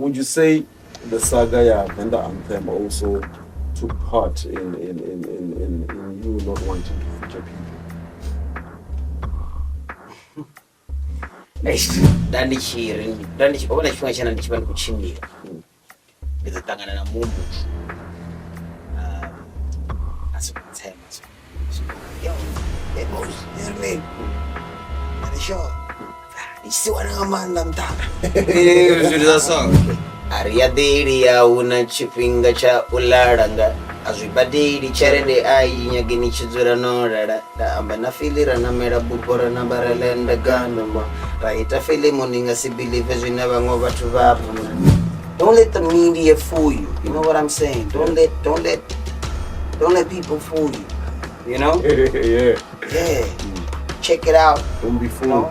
would you say the saga, Venda Anthem also took part in you not wanting to feature people? Ona chifukwa chana ndichipanda kuchimira ndizotangana na munhu asikutsema yo boss is me and sure isiwana ngamanda mtaka zviriza song ariya deri ya una chipinga cha ularanga azvibadiri charende ai nyagini chidzura norara da amba na filira na mera bukora na baralenda ganoma raita filimo ninga si believe zvina vamwe vatu vapo. Don't let the media fool you. You know what I'm saying? Don't let people fool you. You know? Yeah. Check it out. Don't be fooled.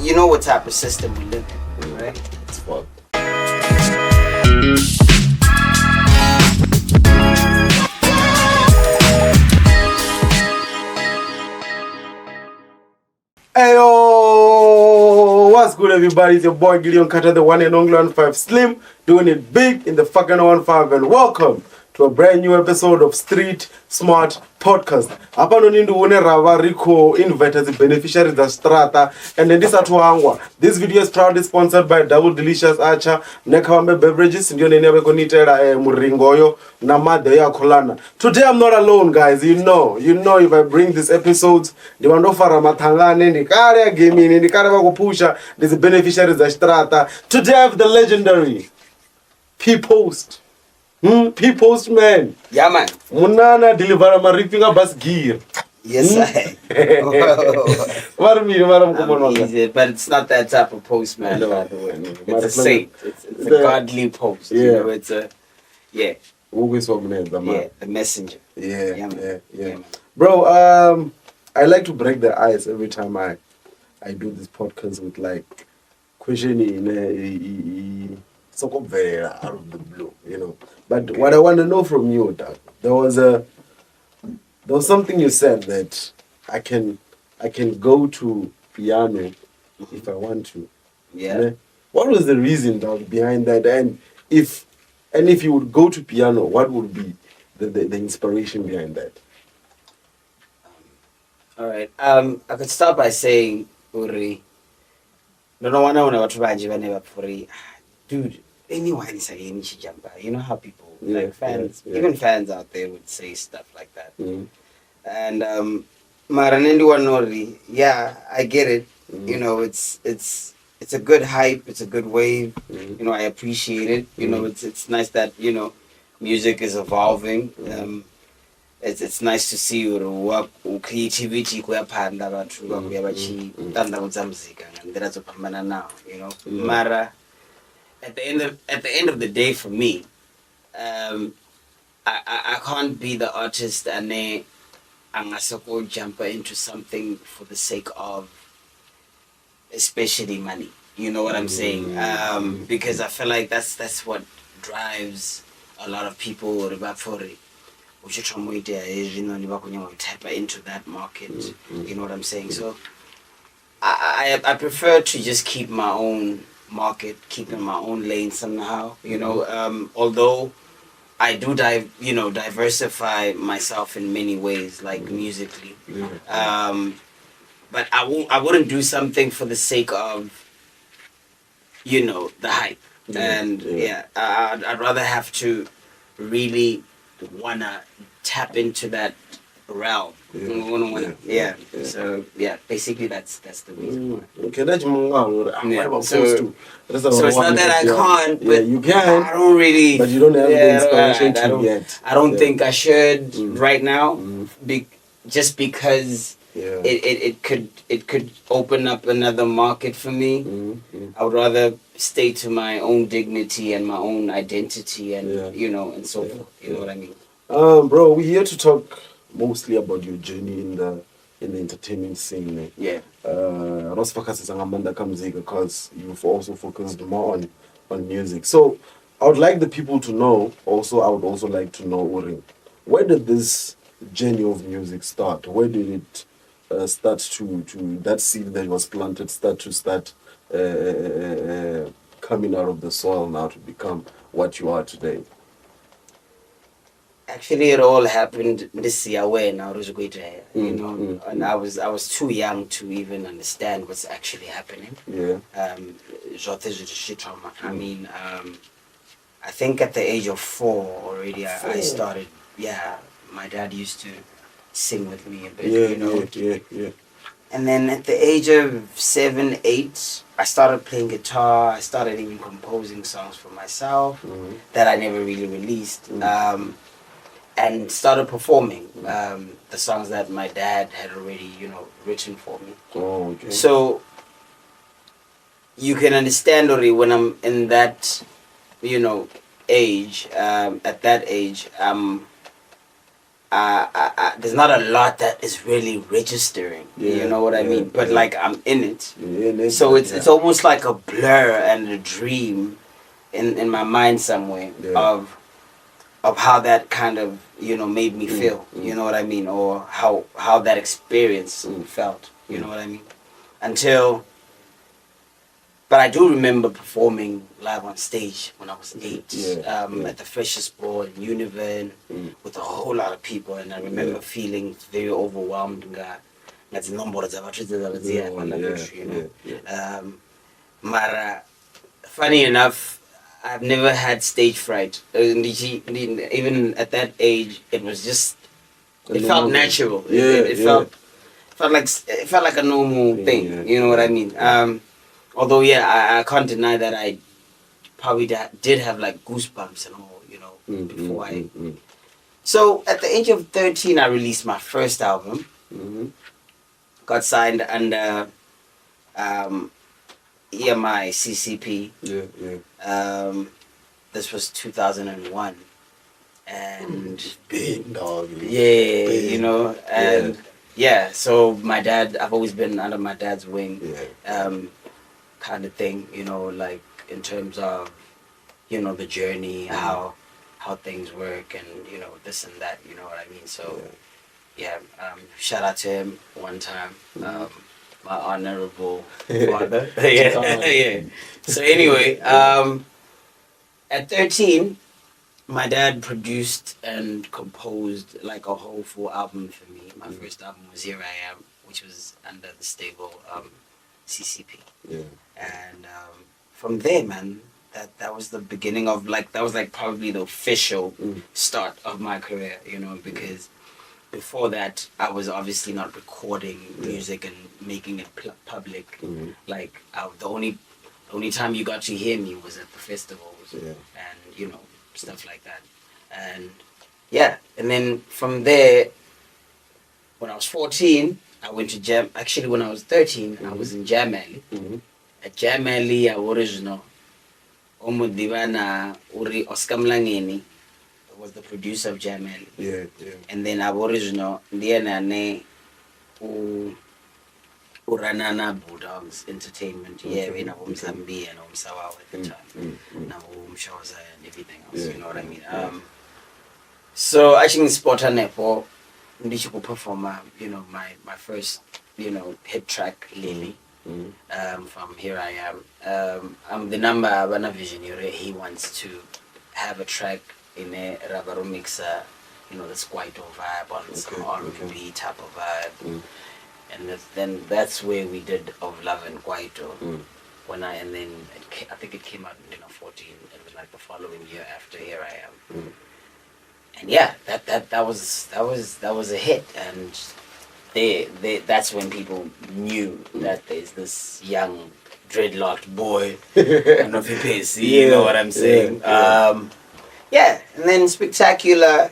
You know what type of system we live in, right? It's fucked. Heyo, what's good everybody? It's your boy Gideon Carter, the one and only 15 Slim, doing it big in the fucking 15, and welcome to a brand new episode of Street Smart Podcast. Hapa no nindu one rava riko invite the beneficiaries da strata and then this atuangwa. This video is proudly sponsored by Double Delicious Archer Nekawambe Beverages ndio nene bekonitera muringoyo na made ya kolana. Today I'm not alone, guys. You know if I bring these episodes ndiwando fara mathangane ndikare ya gaming ndikare bakupusha these beneficiaries da strata. Today I have the legendary P PostMan. Yeah, man. Munana deliver my ripping bus gear. Yes, I. But it's not that type of postman, by the way. It's a saint. It's a godly post. Yeah. You know, it's a Always the messenger. Yeah. Man. Bro, I like to break the ice every time I do this podcast with like questioning so very out of the blue, you know. But what I want to know from you, Doug, there was something you said that I can go to piano if I want to. Yeah. What was the reason, Doug, behind that? And if you would go to piano, what would be the inspiration behind that? All right. I could start by saying, Uri, dude, anyone is a jumper. You know how people like fans, even fans out there would say stuff like that. And Maranendi Wanori, I get it. You know, it's a good hype, it's a good wave. You know, I appreciate it. You know, it's nice that, you know, music is evolving. It's nice to see your creativity kuyapanda bathu bakuya bachitandavudza muzika ngandira dzopambana nawo, you know. Mara at the end of the day, for me, I can't be the artist and angasoko jump into something for the sake of especially money. You know what I'm saying? Because I feel like that's what drives a lot of people tap into that market. You know what I'm saying? So I prefer to just keep my own market, keeping my own lane somehow, you know. Although I do diversify myself in many ways, like musically. But I wouldn't do something for the sake of, you know, the hype. And I'd rather have to really wanna tap into that realm. So basically that's the reason. Okay, that's so it's not that I can't, but you can. I don't really. But you don't have the inspiration to yet. I don't think I should right now, just because it could open up another market for me. I would rather stay to my own dignity and my own identity, and you know, and so forth. You know what I mean? Bro, we're here to talk mostly about your journey in the entertainment scene. Because you've also focused more on music. So I would like the people to know, I would also like to know, Uri, where did this journey of music start? Where did it start to that seed that was planted start coming out of the soil now to become what you are today? Actually, it all happened this year when I was going to, you know, and I was too young to even understand what's actually happening. Yeah. I mean, I think at the age of 4 already, I started. Yeah, my dad used to sing with me a bit, you know. Yeah. And then at the age of 7, 8, I started playing guitar. I started even composing songs for myself that I never really released. And started performing the songs that my dad had already, you know, written for me. Oh, okay. So you can understand already when I'm in that, you know, age. At that age, there's not a lot that is really registering. You know what I mean? But like I'm in it. So it's almost like a blur and a dream in my mind somewhere of how that kind of, you know, made me feel. You know what I mean? Or how that experience felt. You know what I mean? But I do remember performing live on stage when I was 8 at the Freshest Ball in Univen with a whole lot of people, and I remember feeling very overwhelmed. Mara, funny enough, I've never had stage fright. Even at that age, it was just it felt natural. It felt like a normal thing. You know what I mean? Although, I can't deny that I probably did have like goosebumps and all, you know, before I... So, at the age of 13, I released my first album. Got signed under EMI CCP. This was 2001. And... Big dog. You know, and... so my dad, I've always been under my dad's wing. Kind of thing, you know, like in terms of, you know, the journey, how things work, and you know, this and that, you know what I mean. So shout out to him one time, my honorable father. So anyway, at 13, my dad produced and composed like a whole full album for me. My first album was Here I Am, which was under the stable CCP. And from there, man, that was the beginning of that was like probably the official start of my career, you know, because before that I was obviously not recording music and making it public. Like the only time you got to hear me was at the festivals and you know, stuff like that. And and then from there, when I was 14, I went to Jam. Actually, when I was 13, I was in Jam Alley. At Jam Alley, I original. Omudivana Uri Oscar Mlangeni was the producer of Jam Alley. And then I original Ndiana Uranana Bulldogs Entertainment. We know Mzambi and Umsawa at the time. Now Umshoza and everything else. You know what I mean? So I think Spotter Nepo. Ndichiku performer, you know, my first, you know, hit track, Lily, from Here I Am. I'm the number one visionary. He wants to have a track in a rubber mixer, you know, that's quite a vibe on some R&B type of vibe. And then that's where we did Of Love and Kwaito. And then I think it came out in 2014. It was like the following year after Here I Am. And that was a hit, and that's when people knew that there's this young dreadlocked boy on the PC, you know what I'm saying? And then Spectacular,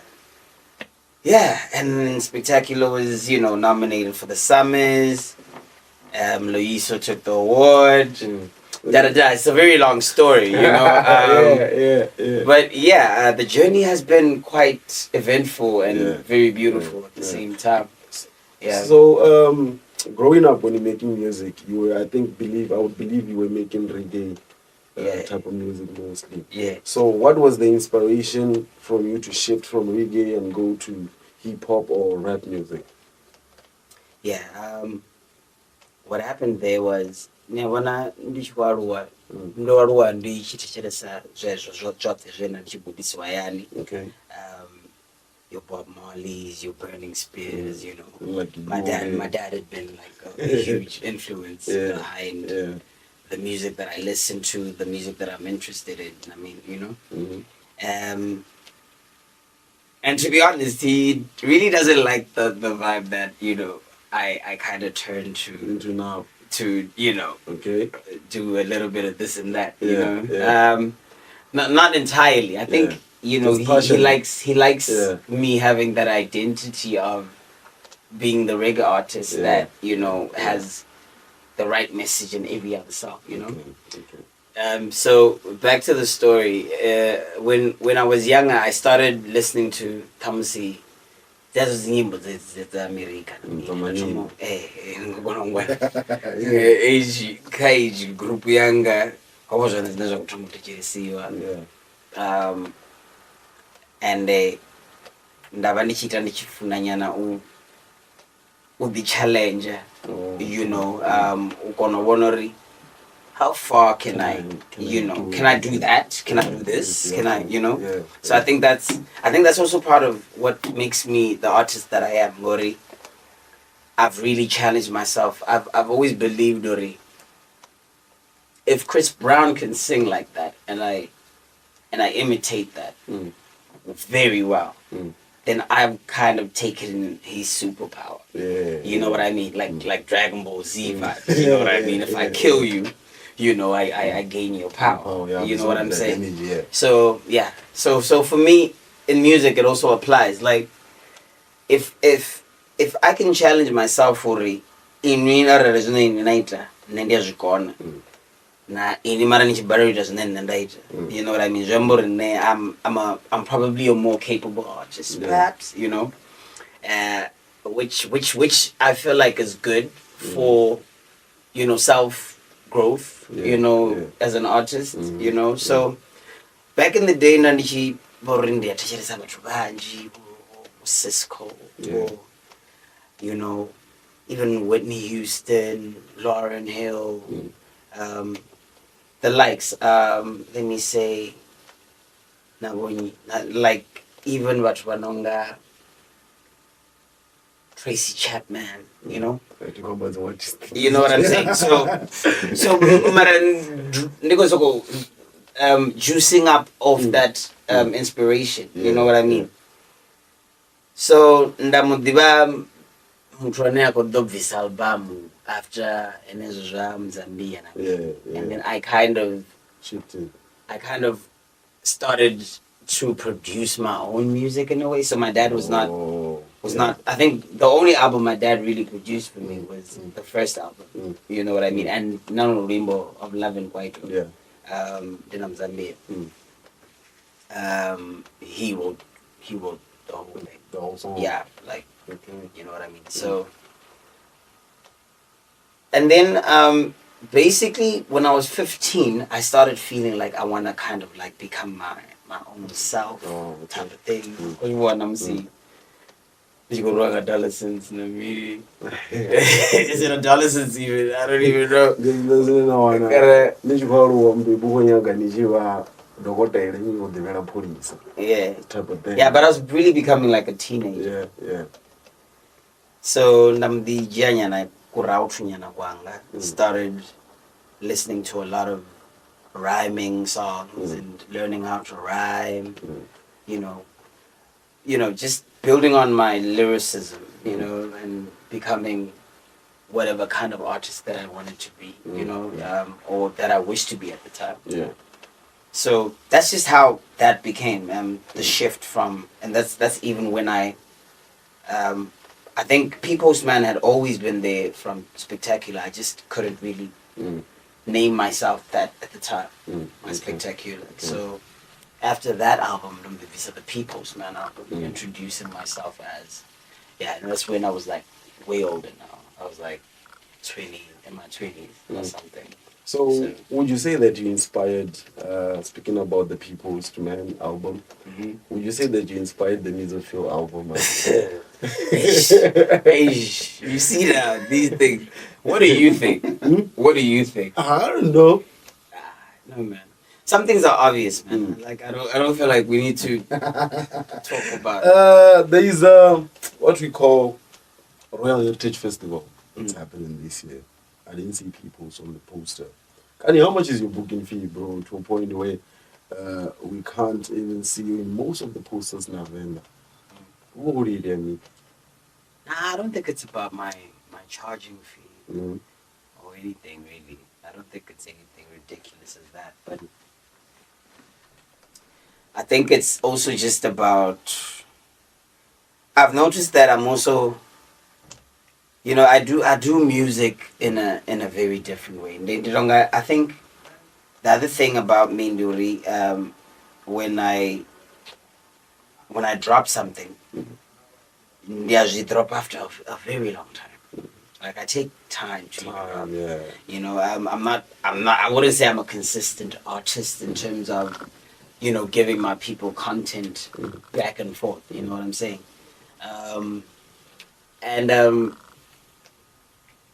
was, you know, nominated for the Summers. Loiso took the award. It's a very long story, you know. But the journey has been quite eventful and very beautiful at the same time. So, growing up when you're making music, you were, I would believe you were making reggae type of music mostly. So, what was the inspiration from you to shift from reggae and go to hip hop or rap music? What happened there was, when I ndo aluwa ndi chitecheresa zwezwo zwoṱhe zwena ndichigudisiwa yani. Your Bob Marleys, your Burning Spears, you know. Like my dad had been like a huge influence behind the music that I listen to, the music that I'm interested in. I mean, you know. And to be honest, he really doesn't like the vibe that, you know, I kind of turn to now. To, you know, do a little bit of this and that, you know. Yeah. Not entirely. I think you know he likes me having that identity of being the reggae artist that, you know, has the right message in every other song, you know. So back to the story. When I was younger, I started listening to Tamsi. There's nyimbo za America. Age group yanga hapo zinaweza kutumbukiziwa. And ndaba ndichita ndichifunanyana the challenge, you know, ukona wonori how far can I you know, can I do that? Can I do this? Can I, you know? So I think that's also part of what makes me the artist that I am, Lori. I've really challenged myself. I've always believed, Lori, if Chris Brown can sing like that and I imitate that very well, then I've kind of taken his superpower. You know what I mean? Like Dragon Ball Z vibes. You know what I mean? If I kill you, you know, I gain your power. You know what I'm saying? Energy, So yeah. So for me in music it also applies. Like if I can challenge myself for it, in na ini mara nichibarriers and then you know what I mean? I'm probably a more capable artist, perhaps, you know. Which I feel like is good for, you know, self growth, you know, as an artist, you know. So back in the day nandichi borindi atachelesa bathu banji Cisco, you know, even Whitney Houston, Lauryn Hill, the likes, let me say Nagoni, like even Batwanonga, Tracy Chapman, you know. You know what I'm saying? So juicing up of that inspiration, you know what I mean? So ndamudiba mutronea kodob this album after Enezram Zambia, and then I kind of started to produce my own music in a way. So my dad was not. I think the only album my dad really produced for me was the first album. You know what I mean? And Nano Rainbow of Love and White. Dinam Zambia. He wrote the whole thing. The whole song. Yeah, like you know what I mean. So, and then basically when I was 15, I started feeling like I want to kind of like become my own self type of thing. You go wrong adolescence in the meeting. Is it adolescence even? I don't even know. Yeah. Type of thing. Yeah, but I was really becoming like a teenager. Yeah. So started listening to a lot of rhyming songs and learning how to rhyme. You know, just building on my lyricism, you know, and becoming whatever kind of artist that I wanted to be, you know, or that I wished to be at the time. Yeah. So that's just how that became the shift from, and that's even when I think P PostMan had always been there from Spectacular. I just couldn't really name myself that at the time. My Spectacular. So after that album, the P PostMan album, introducing myself as, and that's when I was like way older now. I was like 20, in my 20s or something. So would you say that you inspired, speaking about the P PostMan album, would you say that you inspired the Mesophil album? Hey, you see now, these things. What do you think? What do you think? I don't know. No, man. Some things are obvious, man. Like I don't feel like we need to talk about it. There is what we call Royal Heritage Festival. It's happening this year. I didn't see people on the poster. Kani, how much is your booking fee, bro? To a point where we can't even see you in most of the posters now, Venda. What would you tell me? Nah, I don't think it's about my charging fee or anything really. I don't think it's anything ridiculous as that. But I think it's also just about. I've noticed that I'm also. You know, I do music in a very different way. I think the other thing about me, Nduri, when I drop something, I usually drop after a very long time. Like I take time to drop. Yeah. You know, I'm not. I wouldn't say I'm a consistent artist in terms of, you know, giving my people content back and forth. You know what I'm saying?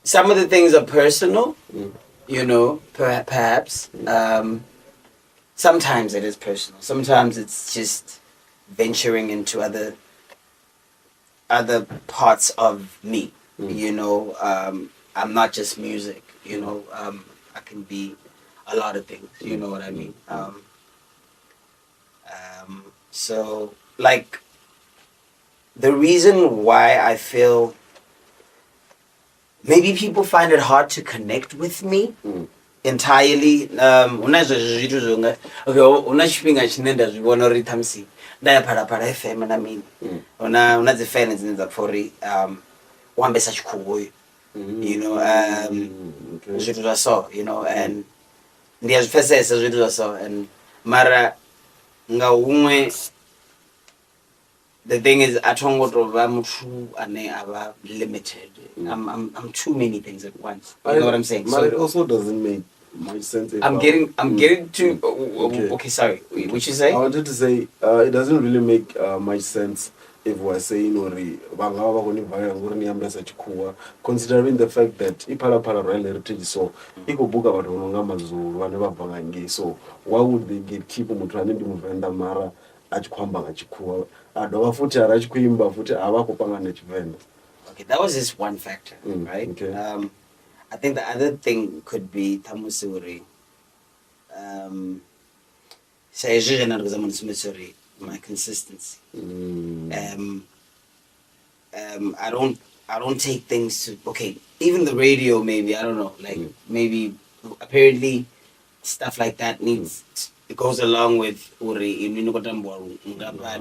Some of the things are personal, you know, perhaps. Sometimes it is personal. Sometimes it's just venturing into other parts of me. You know, I'm not just music. You know, I can be a lot of things. You know what I mean? So, like, the reason why I feel maybe people find it hard to connect with me entirely. Unazvo zvithu zvonga okay, una chipinga chine ndazvibona uri tamsi ndayapharapara FM na mini una dzifan dzine dzapfori wambesa chikhuyu, you know, zvithu zva so, you know, and ndiyazvipfesesa zvithu zva so, and mara nga umwe. The thing is, I don't ava limited. I'm too many things at once. You know what I'm saying? So it also doesn't make much sense. I'm getting to. Okay, sorry. What you say? I wanted to say it doesn't really make much sense if we're saying considering the fact that ipalapala Royal Heritage so ikobuka vanhu vanonga mazulu vane vabva ngange, so why would they gatekeep muthu ane ndi muvenda mara achikwamba ngachikuwa adova futi arachikuimba futi avakupanga nechivenda? Okay, that was just one factor, right? Okay. I think the other thing could be tamusuri. My consistency. I don't take things to, okay, even the radio maybe, I don't know, like maybe apparently stuff like that needs, it goes along with whatever. I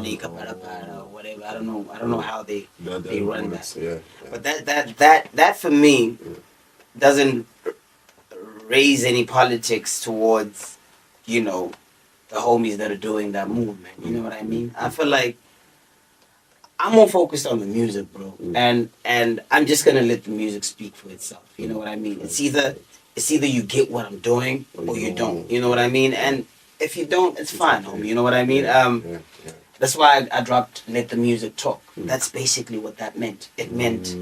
don't know how they run that. Yeah. But that for me doesn't raise any politics towards, you know, the homies that are doing that movement. You know what I mean? I feel like I'm more focused on the music, bro. And I'm just gonna let the music speak for itself. You know what I mean? It's either you get what I'm doing or you don't. You know what I mean? And if you don't, it's fine, homie. You know what I mean? That's why I dropped Let the Music Talk. That's basically what that meant. It meant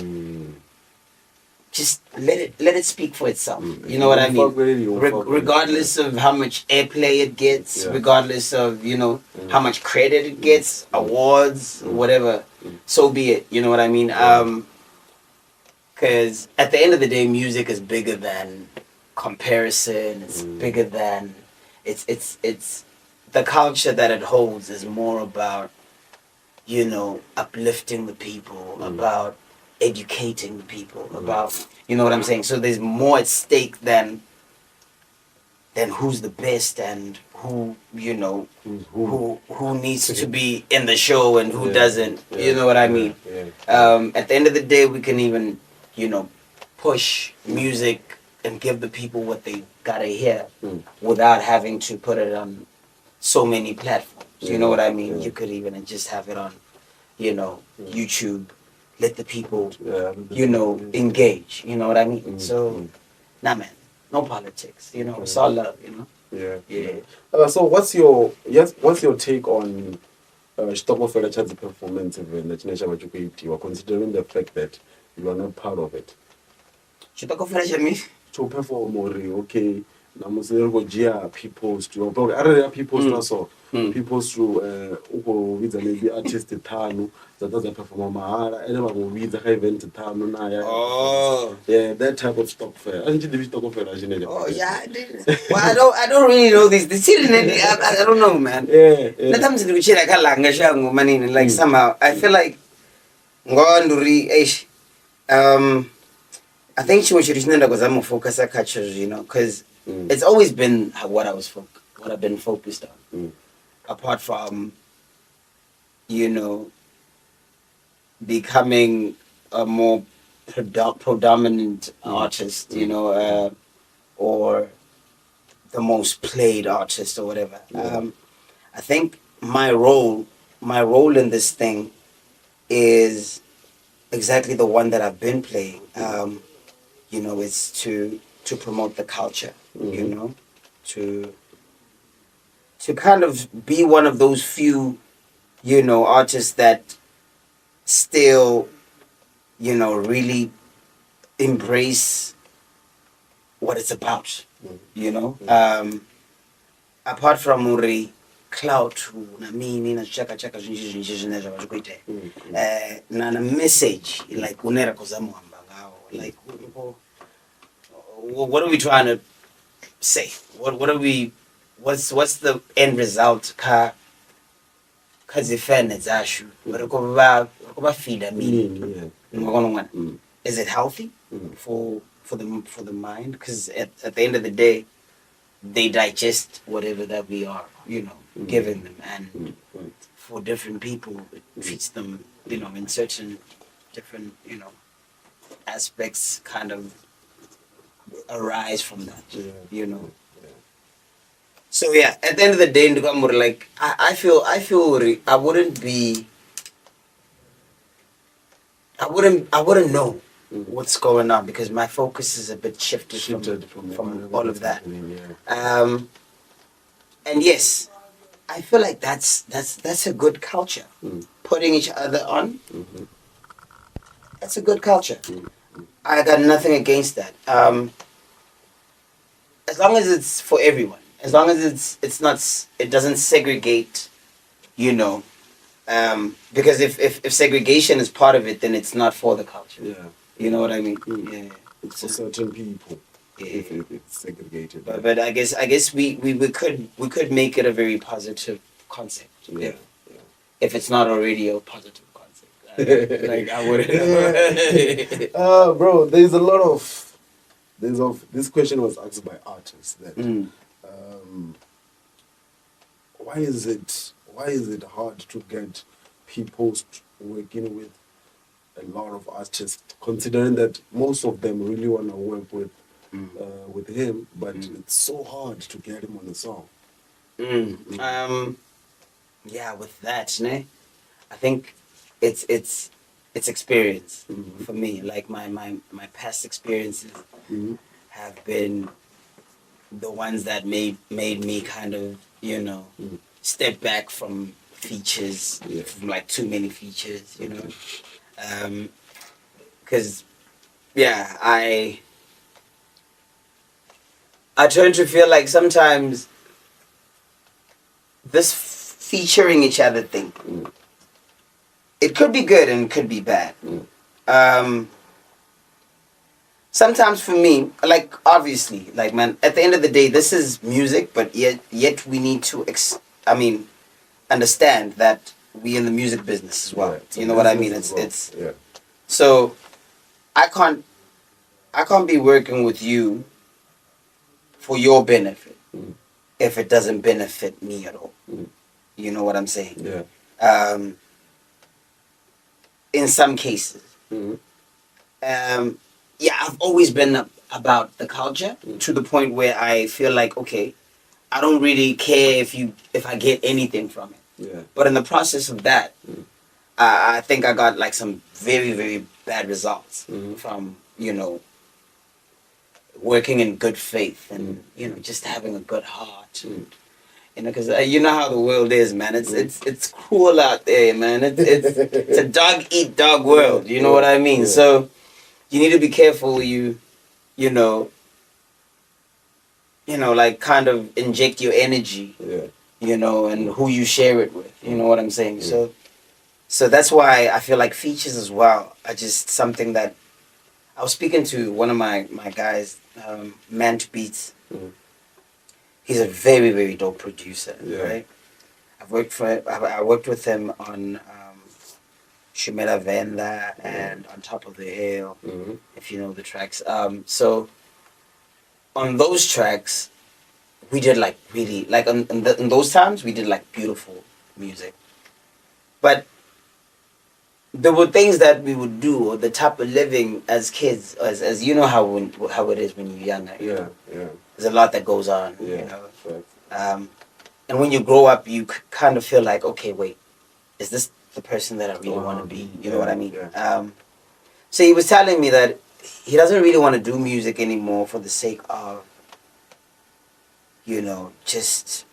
just let it speak for itself. You know what I mean? Regardless of how much airplay it gets, regardless of, you know, how much credit it gets, awards, whatever, so be it. You know what I mean? Because at the end of the day, music is bigger than comparison. It's bigger than it's the culture that it holds is more about, you know, uplifting the people, about educating the people, about, you know what I'm saying? So there's more at stake than who's the best and who, you know, who needs to be in the show and who doesn't. You know what I mean? At the end of the day, we can even, you know, push music and give the people what they gotta hear without having to put it on so many platforms. You know what I mean? You could even just have it on, you know, YouTube. Let the people, you know, engage. You know what I mean? So, nah, man, no politics. You know, it's all love. You know. Yeah. So, what's your take on Stokofela Chad's performance event that you are considering the fact that you are not part of it? Stokofela Chad's to perform more, okay. namusi Gia P Post to other P Post also P Post to with maybe artist Tanu that doesn't perform mahara and never with the event Tanu na yeah that type of stock fair and the stock fair oh yeah well I don't really know this I don't know man sometimes we check like somehow I feel like I think she was because I'm a focus on cultures, you know, because it's always been what I've been focused on. Apart from, you know, becoming a more predominant artist, you know, or the most played artist or whatever. I think my role in this thing is exactly the one that I've been playing. You know, it's to promote the culture, you know, to kind of be one of those few, you know, artists that still, you know, really embrace what it's about, you know. Apart from Muri, clout, na mimi na chaka zvinji zvinezva zvazvikuita na message like unera kuzamuhamba ngawo like what are we trying to say? What are we? What's the end result? Kazifene zashu. Is it healthy for the mind? Because at the end of the day, they digest whatever that we are, you know, giving them, and for different people, it treats them, you know, in certain different, you know, aspects, kind of arise from that, you know. So yeah, at the end of the day, like I feel I wouldn't know what's going on because my focus is a bit shifted from all of that. And yes, I feel like that's a good culture. Putting each other on, that's a good culture. I got nothing against that. As long as it's for everyone. As long as it doesn't segregate, you know, because if segregation is part of it, then it's not for the culture. Yeah, you know what I mean. Yeah, it's for certain people. If it's segregated. But I guess we could make it a very positive concept. Yeah. If it's not already a positive concept, like I wouldn't. Bro, there's a lot of. This question was asked by artists that. Why is it hard to get people working with a lot of artists, considering that most of them really want to work with him, but it's so hard to get him on the song. Yeah, with that, I think it's experience for me. Like my past experiences have been the ones that made me kind of, you know, step back from features, from like too many features, you know. Because, I tend to feel like sometimes this featuring each other thing, it could be good and it could be bad. Sometimes for me, like obviously, like man, at the end of the day, this is music, but yet we need to, understand that we in the music business as well. You know what I mean? It's so I can't be working with you for your benefit if it doesn't benefit me at all. You know what I'm saying? Yeah. In some cases. I've always been about the culture to the point where I feel like, okay, I don't really care if I get anything from it. Yeah. But in the process of that, I think I got like some very, very bad results from, you know, working in good faith and, you know, just having a good heart. And, you know, because you know how the world is, man. It's cruel out there, man. It's a dog eat dog world. You know what I mean? So you need to be careful. You like kind of inject your energy. Yeah. And who you share it with. You know what I'm saying? Yeah. So that's why I feel like features as well are just something that I was speaking to one of my guys, Man to Beats. Mm. He's a very, very dope producer, Yeah. right? I worked with him on Shumela Venda and On Top of the Hill, if you know the tracks. So on those tracks, we did like really like in those times we did like beautiful music, but there were things that we would do, or the type of living as kids, as you know how it is when you're younger. Yeah. There's a lot that goes on. Yeah. Right. And when you grow up, you kind of feel like, okay, wait, is this the person that I really want to be? You know what I mean? Yeah. So he was telling me that he doesn't really want to do music anymore for the sake of, just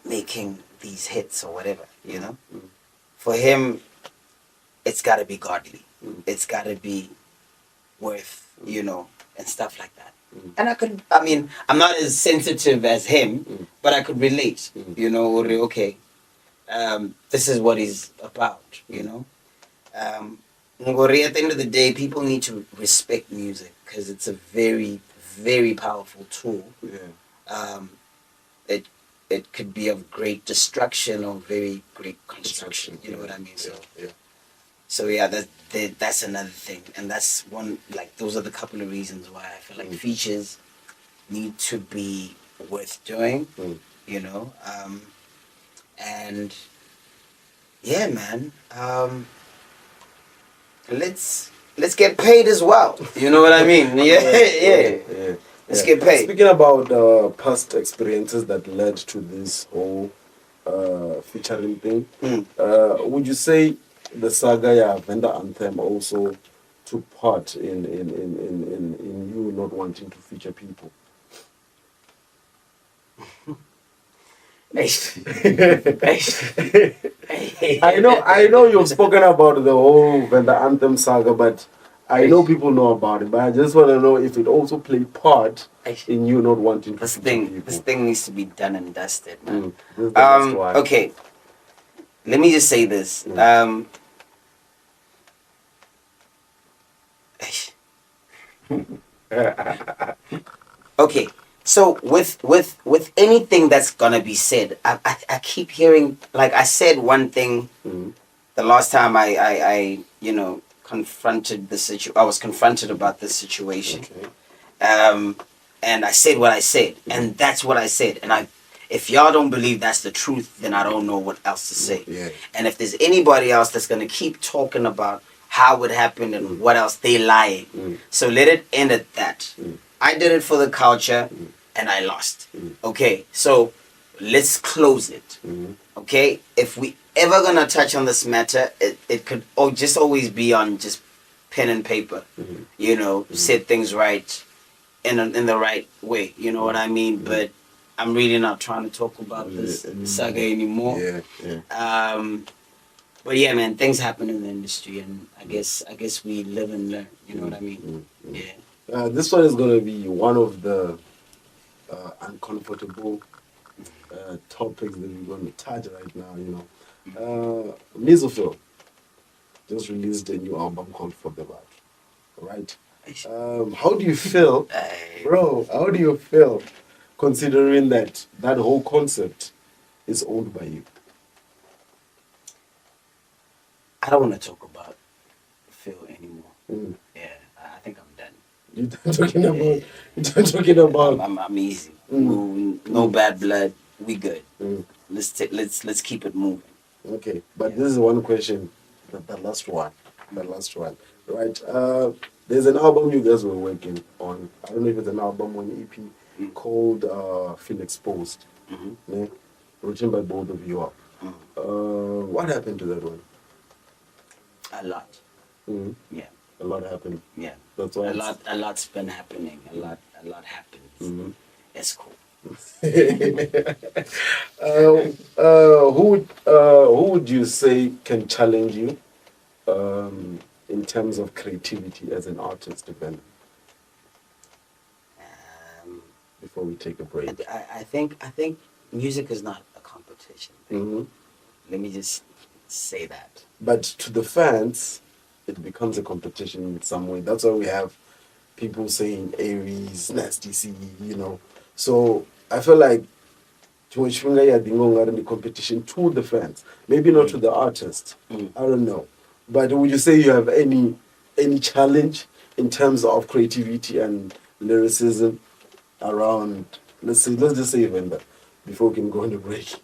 making these hits or whatever, For him, it's got to be godly. It's got to be worth, and stuff like that. And I'm not as sensitive as him, but I could relate, okay, this is what he's about, at the end of the day, people need to respect music because it's a very, very powerful tool. Yeah. It could be of great destruction or very great construction. You know what I mean? So that's another thing, and that's one. Like those are the couple of reasons why I feel like features need to be worth doing. And yeah, man. Let's get paid as well. You know what I mean? Yeah. Let's get paid. Speaking about past experiences that led to this whole featuring thing, would you say the saga Venda Anthem also took part in you not wanting to feature people? I know you've spoken about the whole Venda Anthem saga, but I know people know about it, but I just want to know if it also played part in you not wanting to feature people. This thing needs to be done and dusted, man. Okay. Let me just say this. Okay, so with anything that's gonna be said, I keep hearing, like I said one thing the last time I confronted the I was confronted about this situation. Okay. And I said what I said, and that's what I said, and if y'all don't believe that's the truth, then I don't know what else to say. Yeah. And if there's anybody else that's gonna keep talking about how it happened and what else, they lying. So let it end at that. I did it for the culture, and I lost. Okay, so let's close it. Okay, if we ever gonna touch on this matter, it could just always be on just pen and paper. Said things right in the right way. You know what I mean? But I'm really not trying to talk about this saga anymore. But yeah, man, things happen in the industry, and I guess we live and learn. You know what I mean? Yeah. This one is gonna be one of the uncomfortable topics that we're going to touch right now. Misophil just released a new album called For the Bad. Right? How do you feel, bro? How do you feel considering that whole concept is owned by you? I don't want to talk about Phil anymore. Yeah, I think I'm done. You're talking about. I'm easy. No bad blood. We good. Let's keep it moving. Okay, but this is one question. The last one. Right. There's an album you guys were working on. I don't know if it's an album or an EP called Feel Exposed. Yeah? Written by both of you. What happened to that one? A lot. Yeah. A lot happened. Yeah. That's why a lot's been happening. A lot happens. It's cool. Who would you say can challenge you in terms of creativity as an artist, Venda? before we take a break? I think music is not a competition. Mm-hmm. Let me just say that. But to the fans, it becomes a competition in some way. That's why we have people saying Aries, Nasty C, you know. So I feel like the competition to the fans, maybe not to the artist. I don't know, but would you say you have any challenge in terms of creativity and lyricism around? Let's just say Venda before we can go on a break.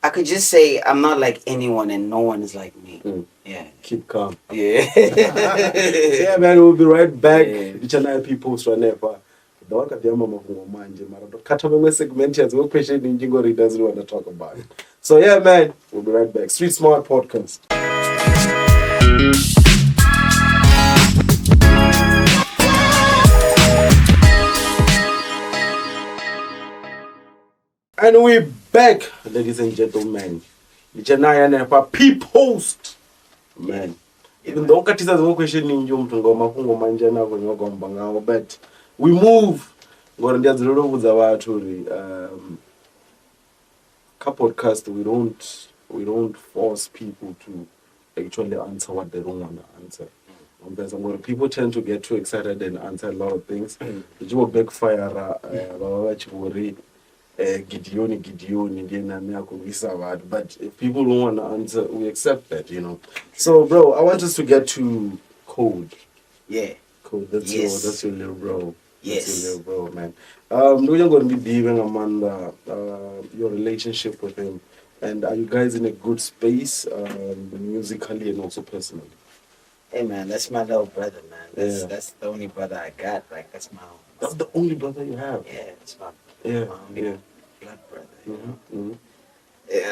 I could just say I'm not like anyone and no one is like me. Yeah. Keep calm. Yeah. Yeah, man, we'll be right back. Yeah. P postMan. Segment here, no question Jingo doesn't want to talk about it. So yeah, man, we'll be right back. Street Smart Podcast. And we're back, ladies and gentlemen. P post, man. Even though Katisa's no question in Jum to go Mapungo Manjana when you're going Bangao, but we move. Podcast, we don't force people to actually answer what they don't want to answer. When people tend to get too excited and answer a lot of things, it will backfire. But if people don't want to answer, we accept that, you know. So, bro, I want us to get to Kode. Yeah. Kode, that's your little bro. Yes. That's your little bro, man. We're going to be leaving Amanda, your relationship with him, and are you guys in a good space, musically and also personally? Hey man, that's my little brother, man. That's the only brother I got. Like that's the only brother you have. Yeah, it's my only blood brother. You know?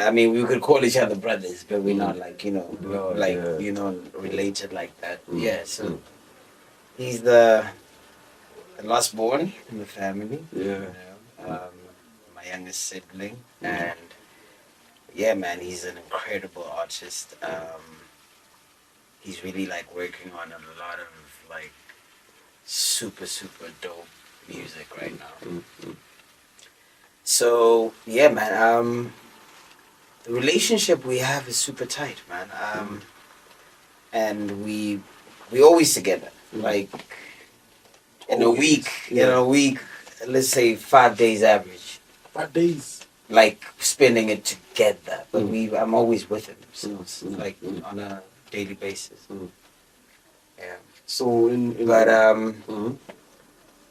I mean, we could call each other brothers, but we're not like related like that. Yeah, so he's the last born in the family. Yeah. You know, my youngest sibling, and yeah, man, he's an incredible artist. He's really like working on a lot of like super dope music right now. So yeah, man. The relationship we have is super tight, man. And we always together. Like in a week, let's say 5 days average. 5 days. Like spending it together, but I'm always with him. So it's like on a daily basis. Yeah. So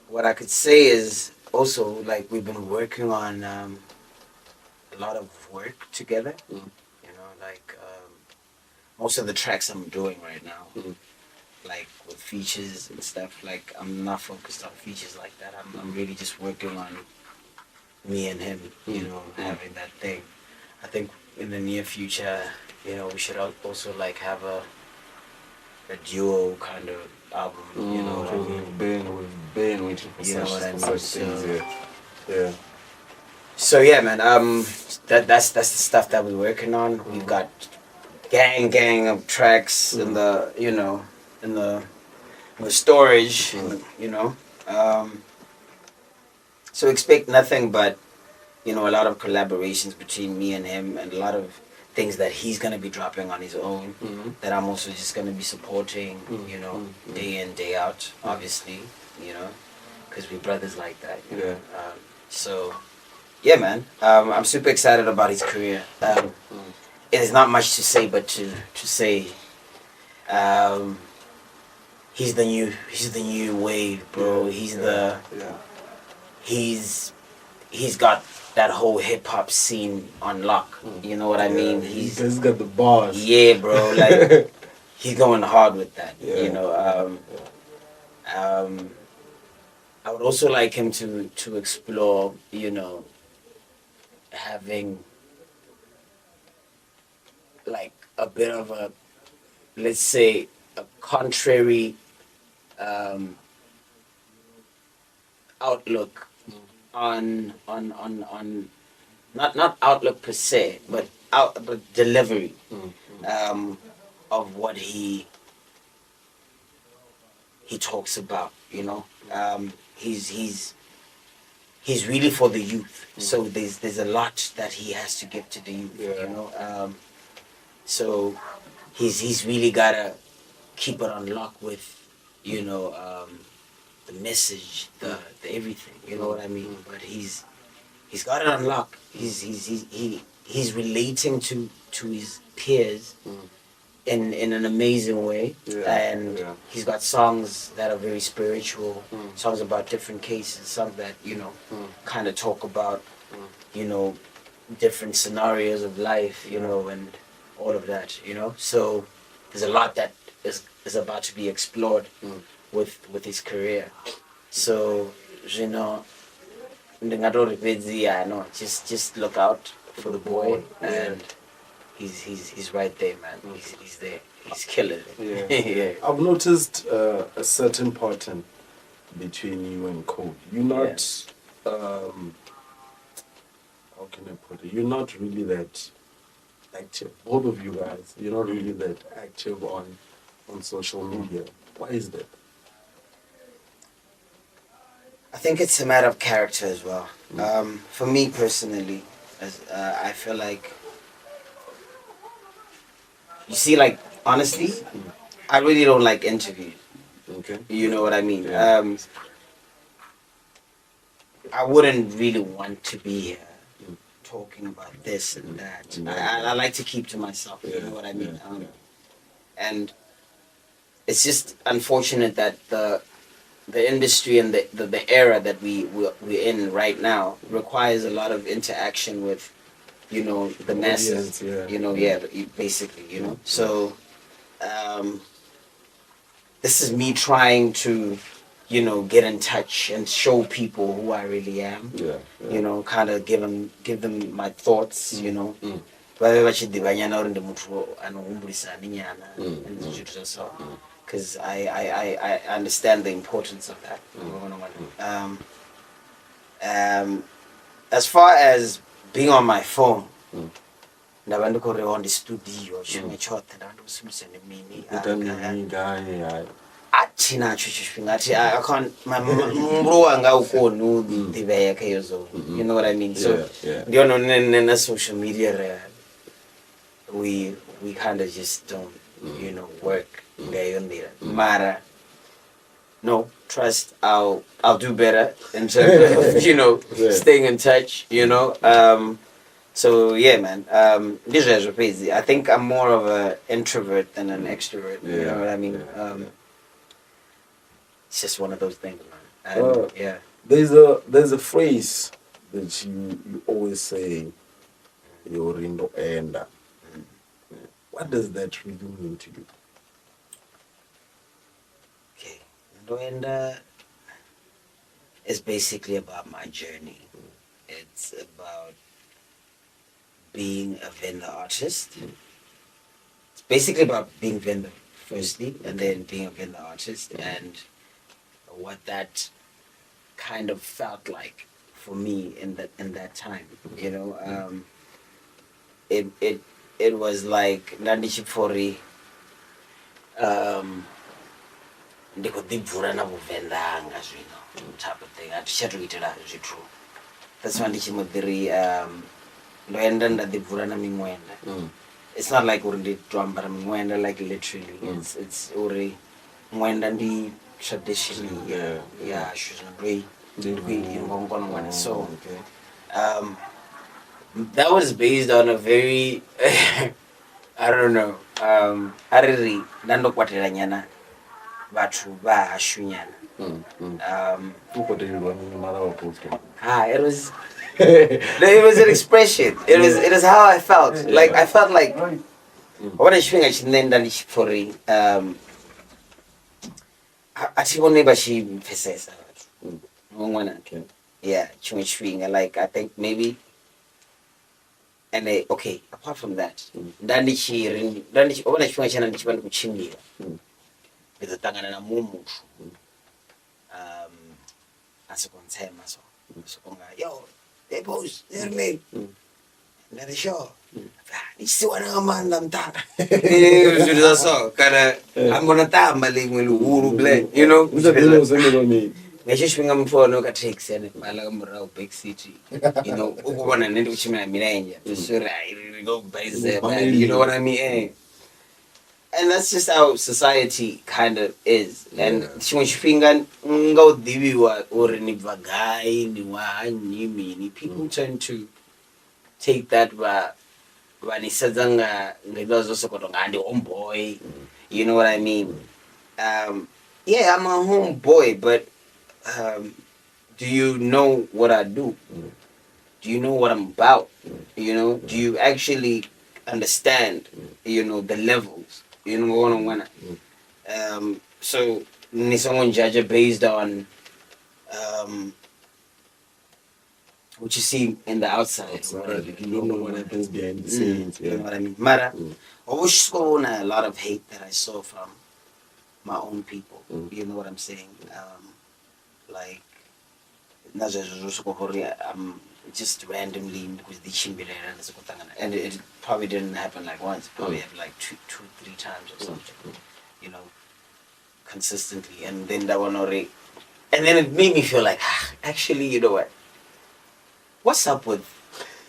what I could say is also like we've been working on a lot of work together. You know, like most of the tracks I'm doing right now, like with features and stuff. Like I'm not focused on features like that. I'm really just working on me and him. You know, having that thing. I think in the near future, you know, we should also like have a duo kind of album, you know what I mean? We've been waiting for such things, yeah. So yeah, man, that's the stuff that we're working on. We've got gang of tracks in the, you know, in the storage, you know. So expect nothing but, you know, a lot of collaborations between me and him, and a lot of things that he's going to be dropping on his own, that I'm also just going to be supporting, you know, day in, day out, obviously, you know, because we're brothers like that, you know. So, yeah, man, I'm super excited about his career. It is not much to say, but to say he's the new wave, bro. He's got that whole hip hop scene on lock. You know what I mean? He's got the bars. Yeah, bro. Like he's going hard with that. You know. I would also like him to explore, you know, having like a bit of a, let's say, a contrary outlook on not outlook per se, but delivery of what he talks about. You know, he's he's really for the youth. So there's a lot that he has to give to the youth, you know. So he's really gotta keep it on lock with, you know, the message, the everything, you know what I mean. But he's got it on lock. He's relating to his peers in an amazing way, and he's got songs that are very spiritual, songs about different cases, songs that, you know, kind of talk about, you know, different scenarios of life, you know, and all of that, you know. So there's a lot that is about to be explored with his career. So, you know, just look out for the boy, and he's right there, man. He's there. He's killing it. Yeah. I've noticed a certain pattern between you and Kode. You're not how can I put it? You're not really that active. Both of you guys, you're not really that active on social media. Why is that? I think it's a matter of character as well. For me personally, I feel like, you see, like, honestly, I really don't like interviews. Okay. You know what I mean? Yeah. I wouldn't really want to be here talking about this and that. I like to keep to myself. You know what I mean? And it's just unfortunate that the industry and the era that we're in right now requires a lot of interaction with, you know, the masses. You know, basically, you know. So this is me trying to, you know, get in touch and show people who I really am. You know, kind of give them my thoughts, you know. Because I understand the importance of that. As far as being on my phone, on the studio, I can't. You know what I mean? So, on social media, we kind of just don't, you know, work. Mara, no, trust. I'll do better in terms of, you know, staying in touch. You know. So yeah, man. These guys are crazy. I think I'm more of an introvert than an extrovert. You know what I mean? It's just one of those things, man. And, There's a phrase that you always say, "Yorindo enda." What does that really mean to you? Okay, Ndoenda is basically about my journey. It's about being a Venda artist. It's basically about being Venda firstly, and then being a Venda artist, and what that kind of felt like for me in that time. You know, it was like Nandishipori. Ndikodibvura na kuvenda anga zvino type of thing. Atichatoitira zvitru. That's why ndichimudhiri ndoenda ndadibvura na mimwenda. It's not like uri nditwambara mimwenda like literally. It's uri mwenda ndi traditionally shuzandoi ndikwi. So that was based on a very I don't know. Ariri ndandokwatira nyana vatu vahashunyana. It was it was an expression. It was how I felt. Like I felt like what I think I should name that for actually bashi physics. Yeah, chewing like I think maybe. And okay, apart from that, Dandichi when I chewing channel ndichibanda kuchimira. Nditangana na mumu. Asikontsema so. Sokonga yo, they pose, they're me. Na the show. Nisi wana amanda mtaka. So kana I'm gonna tamba like when uru blend, you know. What's that name me? ngecho chipinga muthu wano ka taxi ane pala kamurao back city you know ukubona nende kuchimira mirenje sure I go by you know what I mean and that's just how society kind of is and chimwe chipinga ngaudhiviwa uri ni bvagai ni wanyimini people tend to take that vanisadzanga ngaivazosokotonga andi homeboy you know what I mean yeah I'm a homeboy but do you know what I do? Do you know what I'm about? You know, do you actually understand, you know, the levels? You know what I want to. So, someone judge it based on what you see in the outside. You don't know what happens behind the scenes. You know what I mean? Mara, I was going a lot of hate that I saw from my own people. You know what I'm saying? Like, just randomly with the and it probably didn't happen like once, probably happened like two, 3 times or something, you know, consistently. And then that one already, and then it made me feel like, actually, you know what? What's up with,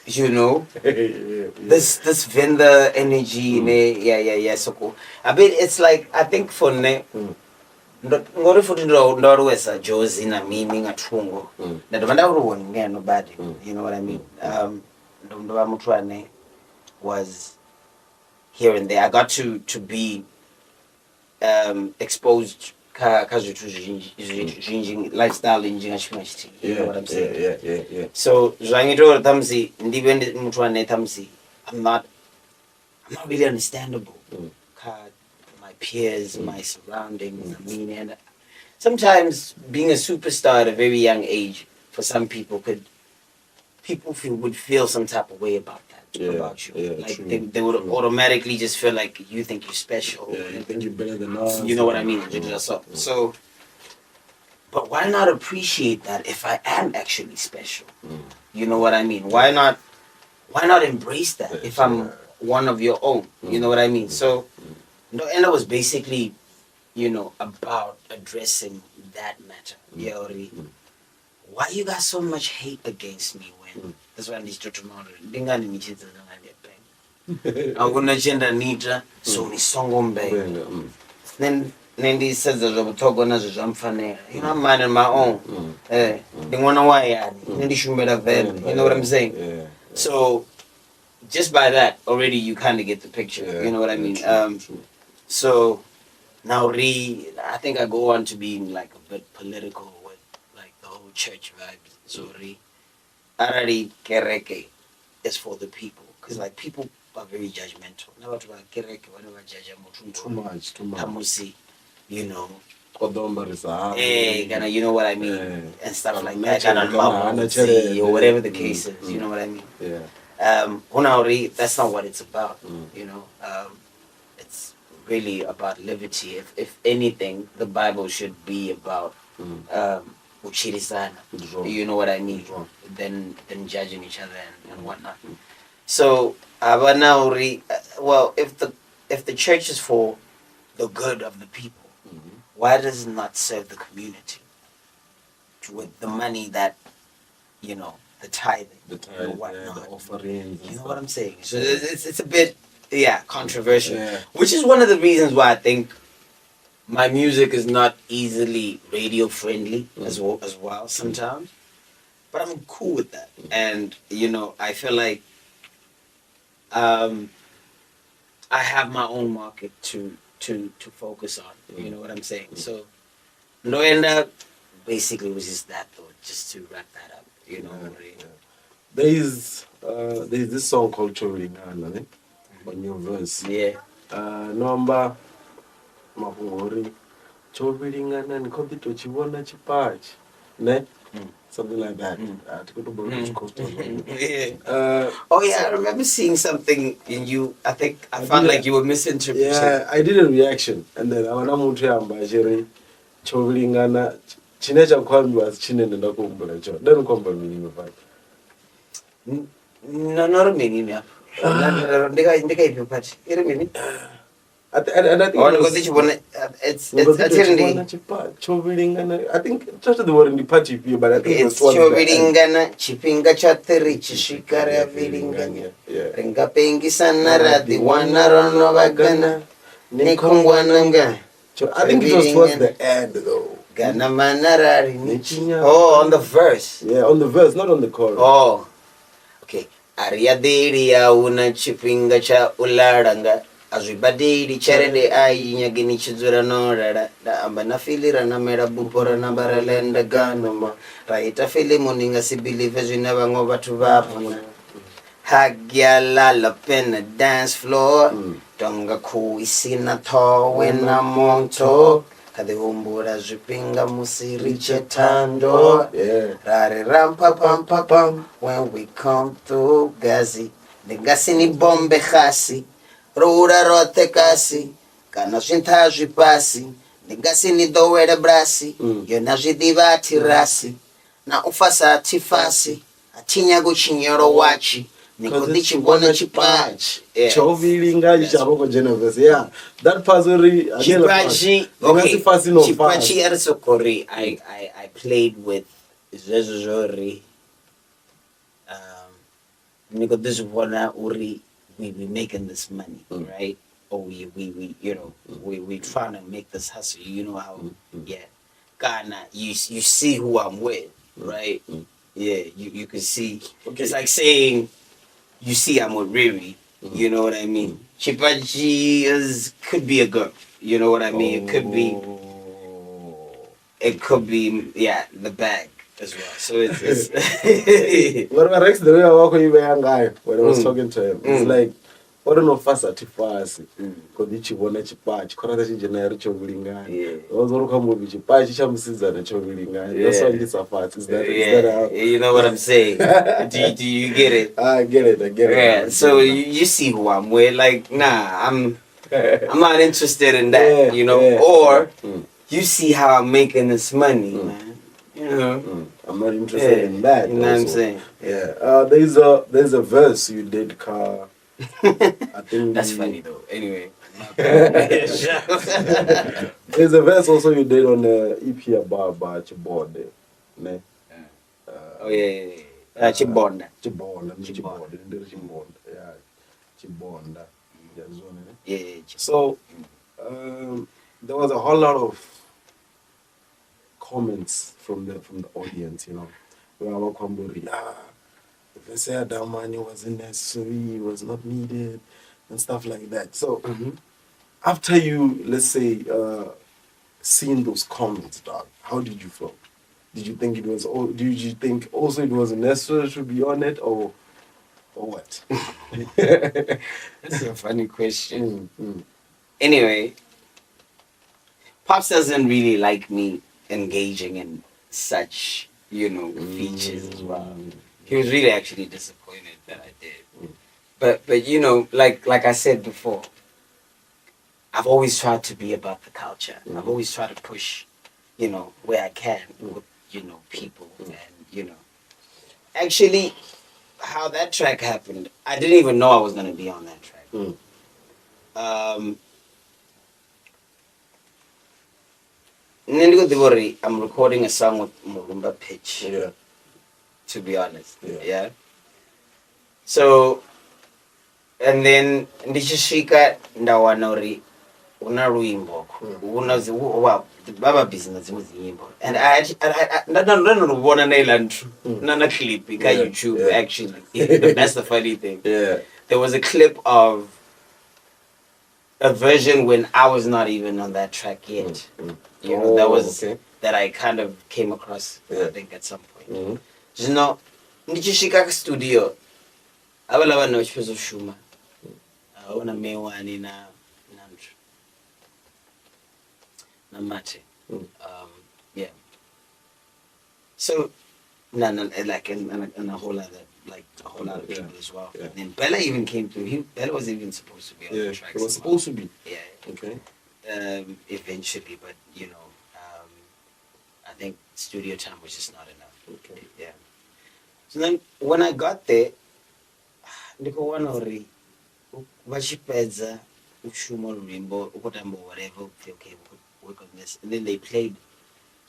you know, this Venda energy, yeah, so cool. I mean, it's like, I think for me, ngori futhi ndorwesa Josie na mimi ngathungo ndadovanda uroni nge nobody you know what I mean ndova muthu ane was here and there I got to be exposed ka zwithu zwinji lifestyle inji nga chifhinga chithihi you know what I'm saying yeah so zvangita uri thamsi ndive muthu ane thamsi I'm not really understandable my peers, my surroundings. I mean, and sometimes being a superstar at a very young age, for some people, would feel some type of way about that, about you. Like they would automatically just feel like you think you're special. You think you're better than us. You know what I mean? So, but why not appreciate that if I am actually special? You know what I mean? Why not embrace that if I'm one of your own? You know what I mean? So. No, and it was basically, you know, about addressing that matter. Why you got so much hate against me when that's why I need to tomorrow. Dingani ni chinza ngani pen. Aguna chenda nita so ni songo mbe. Then Nendi says the Robotogo na zamfane. You know, I'm minding my own. They wanna why Nendi shumbela vel. You know what I'm saying? So just by that already you kind of get the picture. You know what I mean? So now I think I go on to being like a bit political with like the whole church vibes. So already kereke is for the people because like people are very judgmental. Never to kereke whenever judge too much. Tamusi, you know. You know what I mean? And stuff like that. Or whatever the case is, you know what I mean? That's not what it's about, you know. It's really about liberty. If anything, the Bible should be about uchirisana. You know what I mean? Than judging each other and whatnot. So, but now, well, if the church is for the good of the people, why does it not serve the community with the money that, you know, the tithing, and whatnot, the offerings? You know what I'm saying? So it's a bit. Yeah, controversial. Which is one of the reasons why I think my music is not easily radio friendly as well sometimes. But I'm cool with that. And you know, I feel like I have my own market to focus on. You know what I'm saying? So Loenda basically was just that though, just to wrap that up, you know. There's this song called Chovilingana, I think. On your verse, nomba mahungori chovilingana nikombi tochivona chipachi ne something like that. I remember seeing something in you. I think I found like you were misinterpreting. Yeah, I did a reaction and then I went muntu yamba jeri chovilingana chine chakwambiwa chinene ndakumbula cho then komba meaning of it. No, not a meaning. And I think Or it was- it's Because I it tell was you. Chibona Chipa, Chovilingana. I think just the word in the party, but I think It's it was towards the end. chovilingana chipinga cha tiri chishika ravilinganya Yeah. ringa pengisana rati wana rono bagana nikungwananga. I think it was towards the end though. Gana manarari Nichinya. Oh, on the verse. Yeah, on the verse, not on the chorus. Oh, okay. Ariadiri ya una chipinga cha ularanga. Azwibadiri charede ai nyagini chizura norara. Da amba na filira na mera bupora na baralenda ganoma. Raita fili muninga si believe zina bango batu bapuna. Hagyala la pena dance floor. Tonga kuisina to wena monto. Kade umbura zupinga musiri chetando. Yeah. Rare ram pa pam pa pam. When we come to Gazi. The Gazi ni bombe khasi. Rura rote kasi. Kana shinta jipasi. The Gazi ni dowere brasi. Yona jidiva tirasi. Na ufasa tifasi. Atinya guchinyoro wachi. Nikodichi bona chipachi. Chovilinganya chaboko Genevieve. Yeah. That puzzle Chipachi. Okay. Chipachi Arsokori. I played with Zezori. Nikodis bona uri. We making this money, right? Or we you know we trying to make this hustle. You know how yeah. Ghana, you see who I'm with, right? Yeah, you can see. Okay. It's like saying you see I'm with Riri. You know what I mean? Chipachi could be a girl. You know what I mean? It could be yeah, the bag as well. So it's What about Rex, the way I walk with you, young guy, when I was talking to him, it's like, what don't know fast at fast. Kodichi bona chipachi, Korata Chigenera Chovilinganya. Yeah. Also, come with Chipachi, Chamsiza, and Chovilinganya. That's why it's a fast. Is that you know what I'm saying? do you get it? I get it. Yeah. So you see who I'm with? Like, nah, I'm not interested in that. You know, or you see how I'm making this money, man. You know, I'm not interested in that. You know what I'm saying? Yeah. There's a verse you did, Car. I think That's funny though. Anyway. There's a verse also you did on the EP about Chibonda. Ne? Oh yeah. Chibonda. Chibonda. Yeah. Chibonda. Yeah. So there was a whole lot of comments from the audience, you know. They said that money wasn't necessary, was not needed, and stuff like that. So after you, let's say, seeing those comments, dog, how did you feel? Did you think it was? Did you think also it was necessary to be on it, or what? That's a funny question. Anyway, Pops doesn't really like me engaging in such, you know, features as well. He was really actually disappointed that I did. But you know, like I said before, I've always tried to be about the culture. I've always tried to push, you know, where I can with, you know, people and, you know. Actually, how that track happened, I didn't even know I was going to be on that track. I'm recording a song with Murumba Pitch. Yeah. To be honest. Yeah. So, and then ndichishika ndawanori una ruimbo wow baba business nyimbo and I ndanoona nailandu nana clip ka YouTube actually. That's the funny thing. Yeah. There was a clip of a version when I was not even on that track yet. You know, that was that I kind of came across I think at some point. You know, ndichishika studio abalaba no chipezo shuma ona mewani na mate. Yeah. So like and a whole other of people as well. Yeah. And then Bella even came through. Bella was even supposed to be on the track. It was supposed to be. Yeah. Okay. Eventually, but you know, I think studio time was just not enough. Okay. Yeah. So then when I got there, ndiko wanori vachipedza Ushumo Rimbo, Ukotambo, whatever, okay, work on this. And then they played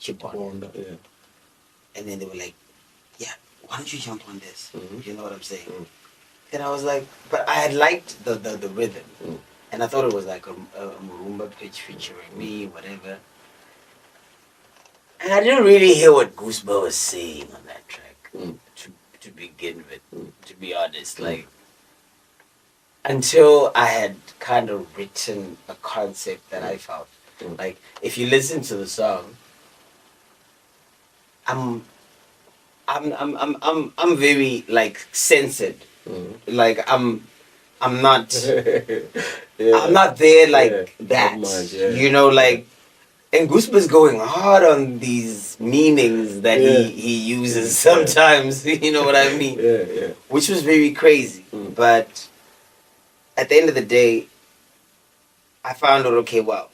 Chibonda. Yeah. And then they were like, yeah, why don't you jump on this? Mm-hmm. You know what I'm saying? Mm-hmm. Then I was like, but I had liked the rhythm. Mm-hmm. And I thought it was like a Murumba pitch featuring me, whatever. And I didn't really hear what Goosebumps was saying on that track to begin with, to be honest. Like, until I had kind of written a concept that I felt. Like, if you listen to the song, I'm very like censored. Like I'm not I'm not there like that. Much, You know, like and Goosebumps going hard on these meanings that he uses sometimes, you know what I mean? Yeah. Which was very crazy. But at the end of the day, I found out, okay, well,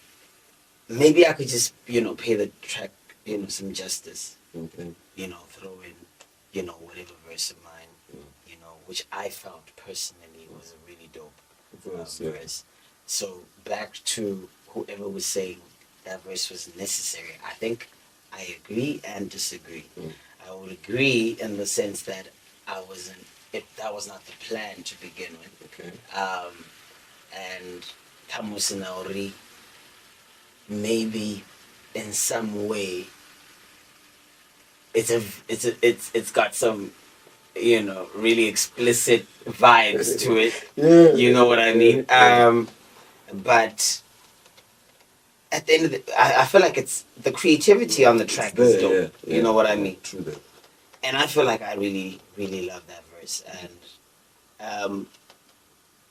maybe I could just, pay the track, some justice. Okay. Throw in, whatever verse of mine, which I felt personally was a really dope verse. So back to whoever was saying that verse was necessary. I think I agree and disagree. I would agree in the sense that that was not the plan to begin with. Okay. And Tamusinaori maybe in some way it's got some really explicit vibes to it. You know what I mean? But at the end of I feel like it's the creativity on the track is dope. You know what I mean? True that. And I feel like I really, really love that verse. And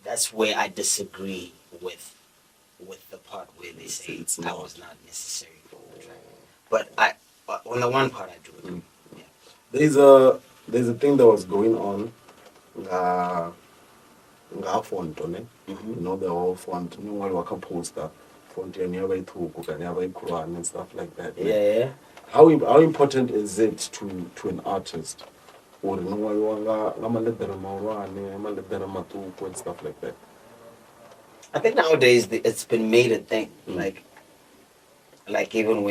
that's where I disagree with the part where they say I was not necessary for the track. But on the one part I do agree. Yeah. There's a thing that was going on font ne. The whole font while waka poster font nearby to nearby Quran and stuff like that. Yeah. How important is it to an artist? Or and stuff like that? I think nowadays it's been made a thing. Like even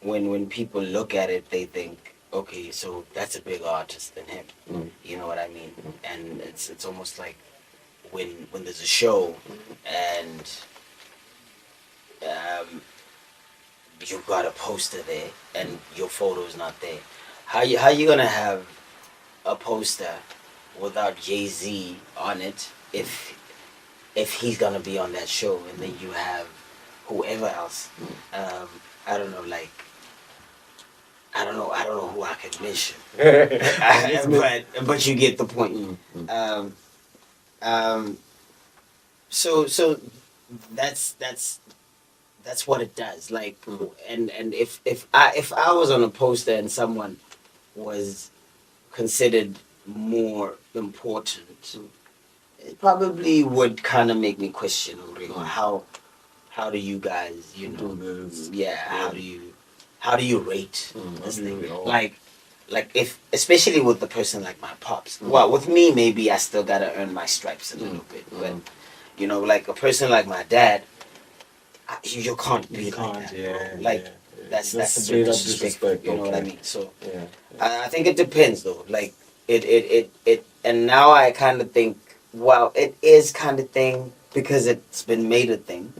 when people look at it, they think, okay, so that's a bigger artist than him. You know what I mean? And it's almost like when there's a show and you've got a poster there and your photo's not there. How you gonna have a poster without Jay-Z on it if he's gonna be on that show, and then you have whoever else? I don't know, like I don't know who I can mention, but you get the point. So that's what it does. Like, and if I was on a poster and someone was considered more important, it probably would kind of make me question how do you guys do this? How do you rate this thing? Like if especially with the person like my pops. Well, with me maybe I still gotta earn my stripes a little bit, but like a person like my dad, you can't be like that. That's a bit disrespect. You know what I mean? So I think it depends though. Like it and now I kind of think, well, it is kind of thing because it's been made a thing.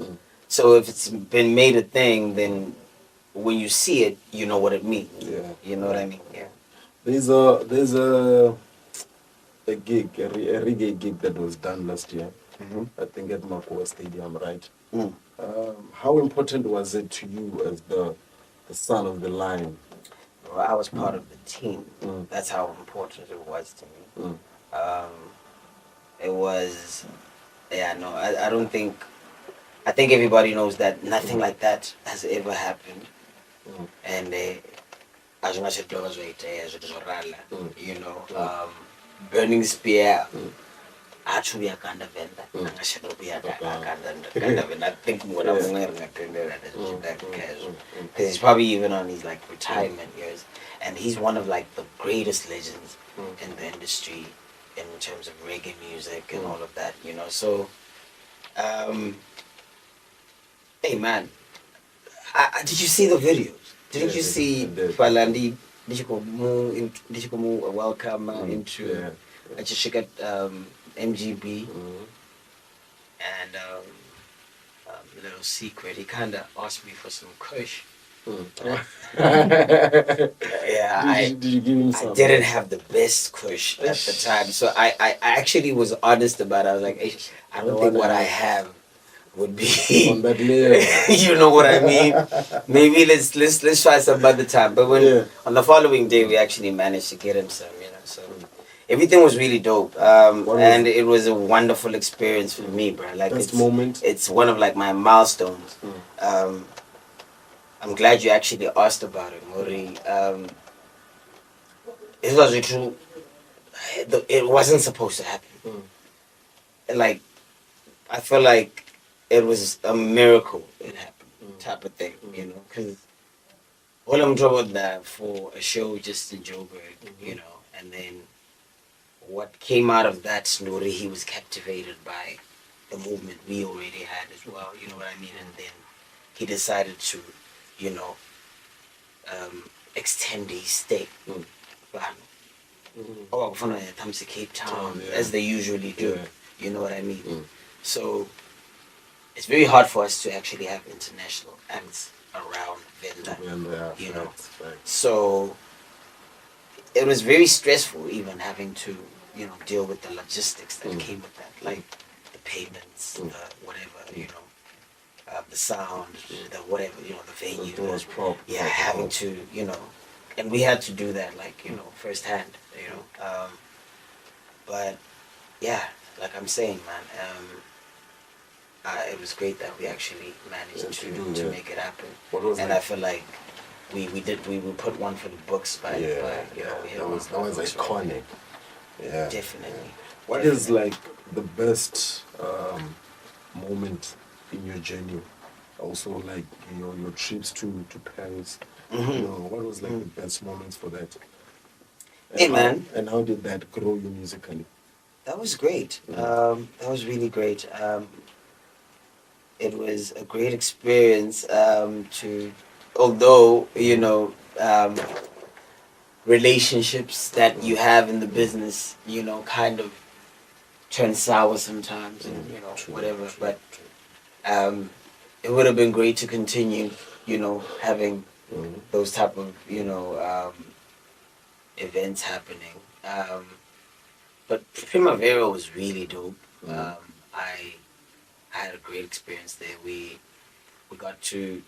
So if it's been made a thing, then when you see it, you know what it means. You know what I mean? Yeah. There's a gig, a reggae gig that was done last year. I think at Makoa Stadium, right? How important was it to you as the son of the line? Well, I was part of the team. That's how important it was to me. It was, no, I don't think, I think everybody knows that nothing like that has ever happened. And as much as it was Burning Spear, actually I can't Venda. I think what I'm wearing because he's probably even on his like retirement years, and he's one of like the greatest legends in the industry in terms of reggae music and all of that. So Hey man, did you see the videos? Didn't you see Balandi? Did you go move welcome into I just got MGB and little secret. He kind of asked me for some kush. Yeah, did you give him some? I didn't have the best kush at the time, so I actually was honest about it. I was like, "Hey, I don't think what I have would be on that layer." You know what I mean? Maybe let's try some other time. But when on the following day we actually managed to get him some, you know. So everything was really dope, and it was a wonderful experience for me, bro. Like it's one of like my milestones. I'm glad you actually asked about it, Mori. It was true. It wasn't supposed to happen. Like I feel like it was a miracle it happened, type of thing, you know, because all I'm talking about that for a show just in Joburg, you know, and then what came out of that, Snori, he was captivated by the movement we already had as well, you know what I mean, and then he decided to, you know, extend his stay. Comes to Cape Town, as they usually do, you know what I mean? So it's very hard for us to actually have international acts around Venda, you know. So it was very stressful even having to, you know, deal with the logistics that came with that, like the payments, the whatever, you know, the sound, the whatever, you know, the venue, having to, you know, and we had to do that, like, you know, firsthand, you know. But yeah, like I'm saying, man, it was great that we actually managed to make it happen. And I feel like we put one for the books by you know, that was iconic. Yeah, definitely. What is like the best moment in your journey? Also, like your trips to Paris. You know, what was like the best moments for that? Hey man, and how did that grow you musically? That was great. That was really great. It was a great experience although, you know, relationships that you have in the business, you know, kind of turn sour sometimes, and, you know, whatever. But it would have been great to continue, you know, having those type of, you know, events happening. But Primavera was really dope. I had a great experience there. We got to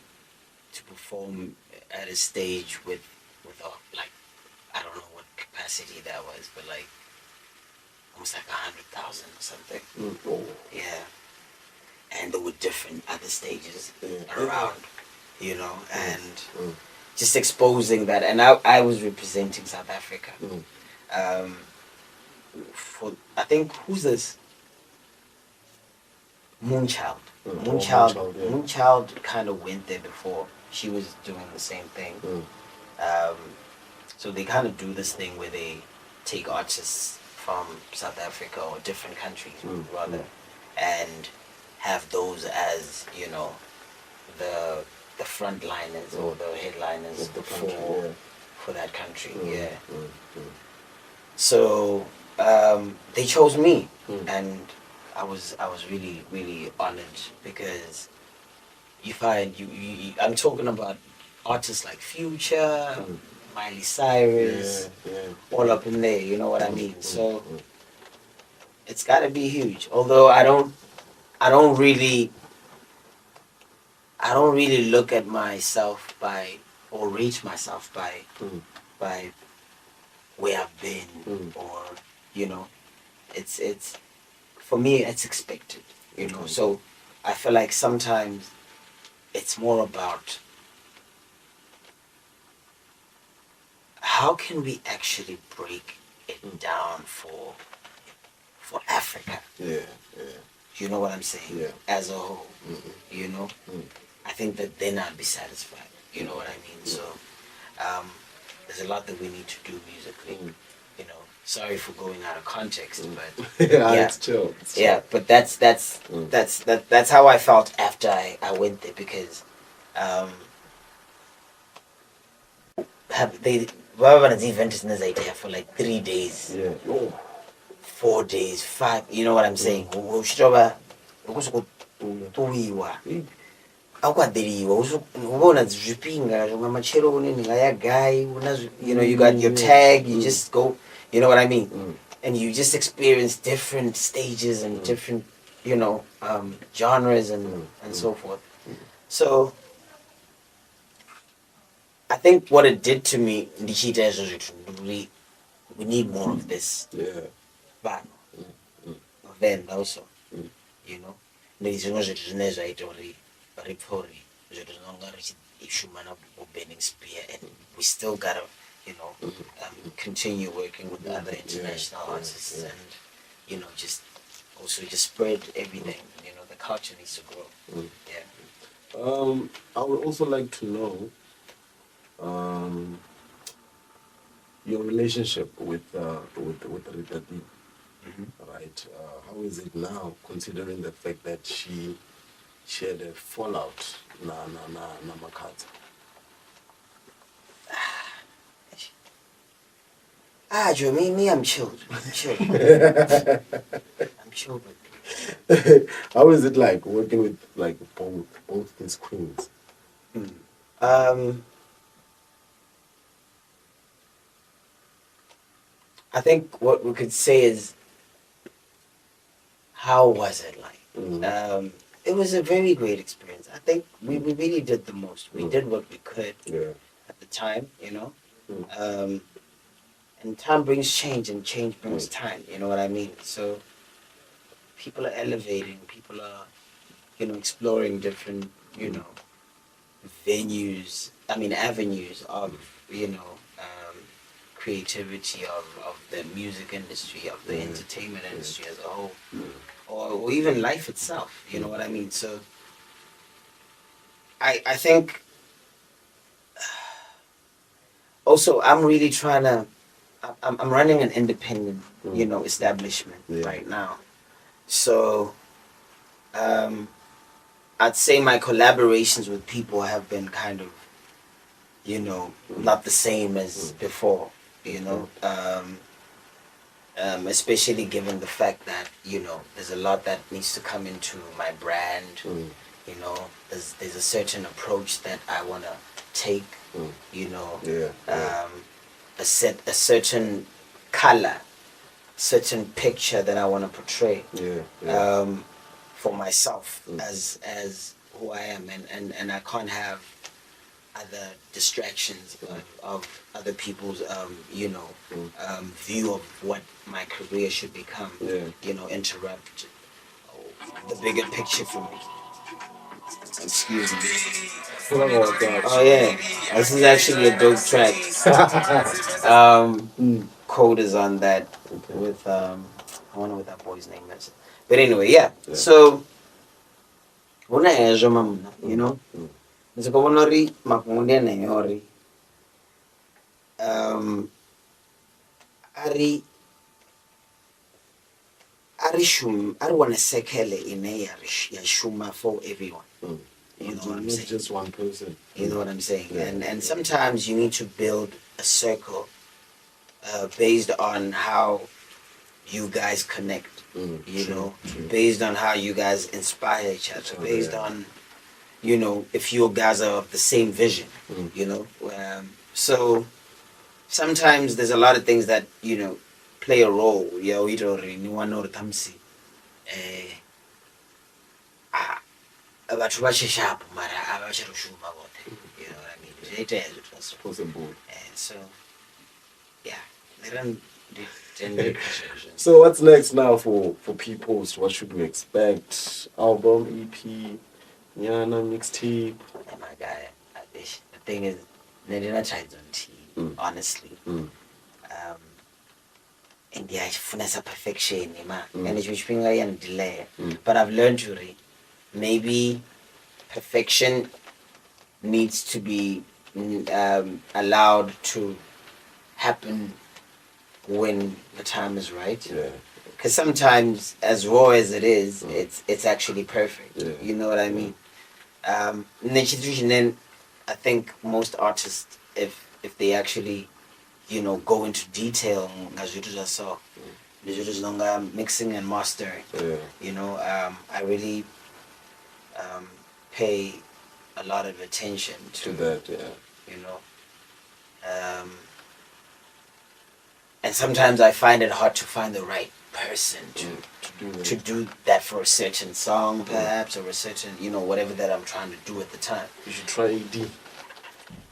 perform at a stage with like, I don't know what capacity that was, but like almost like 100,000 or something. Yeah, and there were different other stages around, you know, and just exposing that. And I was representing South Africa. For I think who's this? Moonchild. Moonchild kind of went there before. She was doing the same thing. So they kind of do this thing where they take artists from South Africa or different countries rather, and have those as, you know, the frontliners or the headliners for that country. So they chose me, and I was really, really honored, because you find I'm talking about artists like Future, Miley Cyrus, all up in there, you know what I mean? So it's gotta be huge. Although I don't really look at myself or rate myself by where I've been, or, you know, it's for me, it's expected, you know. So I feel like sometimes it's more about how can we actually break it down for Africa. You know what I'm saying? As a whole, you know. I think that then I'd be satisfied. You know what I mean? So there's a lot that we need to do musically. you know, sorry for going out of context, but It's chill. It's chill. yeah, but that's how I felt after I went there, because they whatever the event is there for like 3 days, Yeah. 4 days, 5, you know what I'm saying? Ushoba ukusukutuwiwa aukwadhiriwa unoona zvipinga zvimwe machero unini ngayagai you know, you got your tag, you just go, you know what I mean? And you just experience different stages and different, you know, genres and so forth. So I think what it did to me, we need more of this. Yeah. But then also, you know, there's no zvine zvaita uri ripori zviro zvinonga richishumana burning spear, and we still gotta, you know, continue working with other international artists, and you know, just also just spread everything. You know, the culture needs to grow. Yeah. I would also like to know your relationship with Rita D. Right? How is it now, considering the fact that she had a fallout na Makata? Joe, me, I'm chilled. I'm chilled. I'm chilled with. How is it like working with like both these queens? I think what we could say is, how was it like? It was a very great experience. I think we really did the most. We did what we could at the time, you know. And time brings change, and change brings time. You know what I mean? So people are elevating. People are, you know, exploring different, you know, avenues of, you know, creativity of the music industry, of the entertainment industry as a whole, or even life itself. You know what I mean? So I think also I'm really trying to. I'm running an independent, you know, establishment right now. So I'd say my collaborations with people have been kind of, you know, not the same as before, you know, especially given the fact that, you know, there's a lot that needs to come into my brand. You know, there's a certain approach that I want to take, you know, a certain color, certain picture that I want to portray for myself as who I am, and I can't have other distractions of other people's you know, view of what my career should become, you know, interrupt the bigger picture for me. Excuse me. Oh yeah, this is actually a dope track. Code is on that with I wonder what that boy's name is. But anyway, yeah. So you know, nzikobonori makunde na yori ari one sekele ine ya shuma for everyone. You know what I'm saying? Not just one person. You know what I'm saying? And sometimes you need to build a circle based on how you guys connect, you know, based on how you guys inspire each other, based on, you know, if you guys are of the same vision, you know. So sometimes there's a lot of things that, you know, play a role. You know what I mean? So yeah, they don't. So what's next now for P Post? What should we expect? Album, EP, Nyana, mixtape? Oh my God, the thing is, they're not trying on tea, honestly. And yeah, it's perfection, and it's which thing I am delay. But I've learned to read. Maybe perfection needs to be allowed to happen when the time is right. Yeah. Because sometimes, as raw as it is, it's actually perfect. Yeah. You know what I mean? And then I think most artists, if they actually, go into detail, mixing and mastering, I really pay a lot of attention to that, yeah. And sometimes I find it hard to find the right person to do that for a certain song, perhaps, or a certain, whatever that I'm trying to do at the time. You should try AD.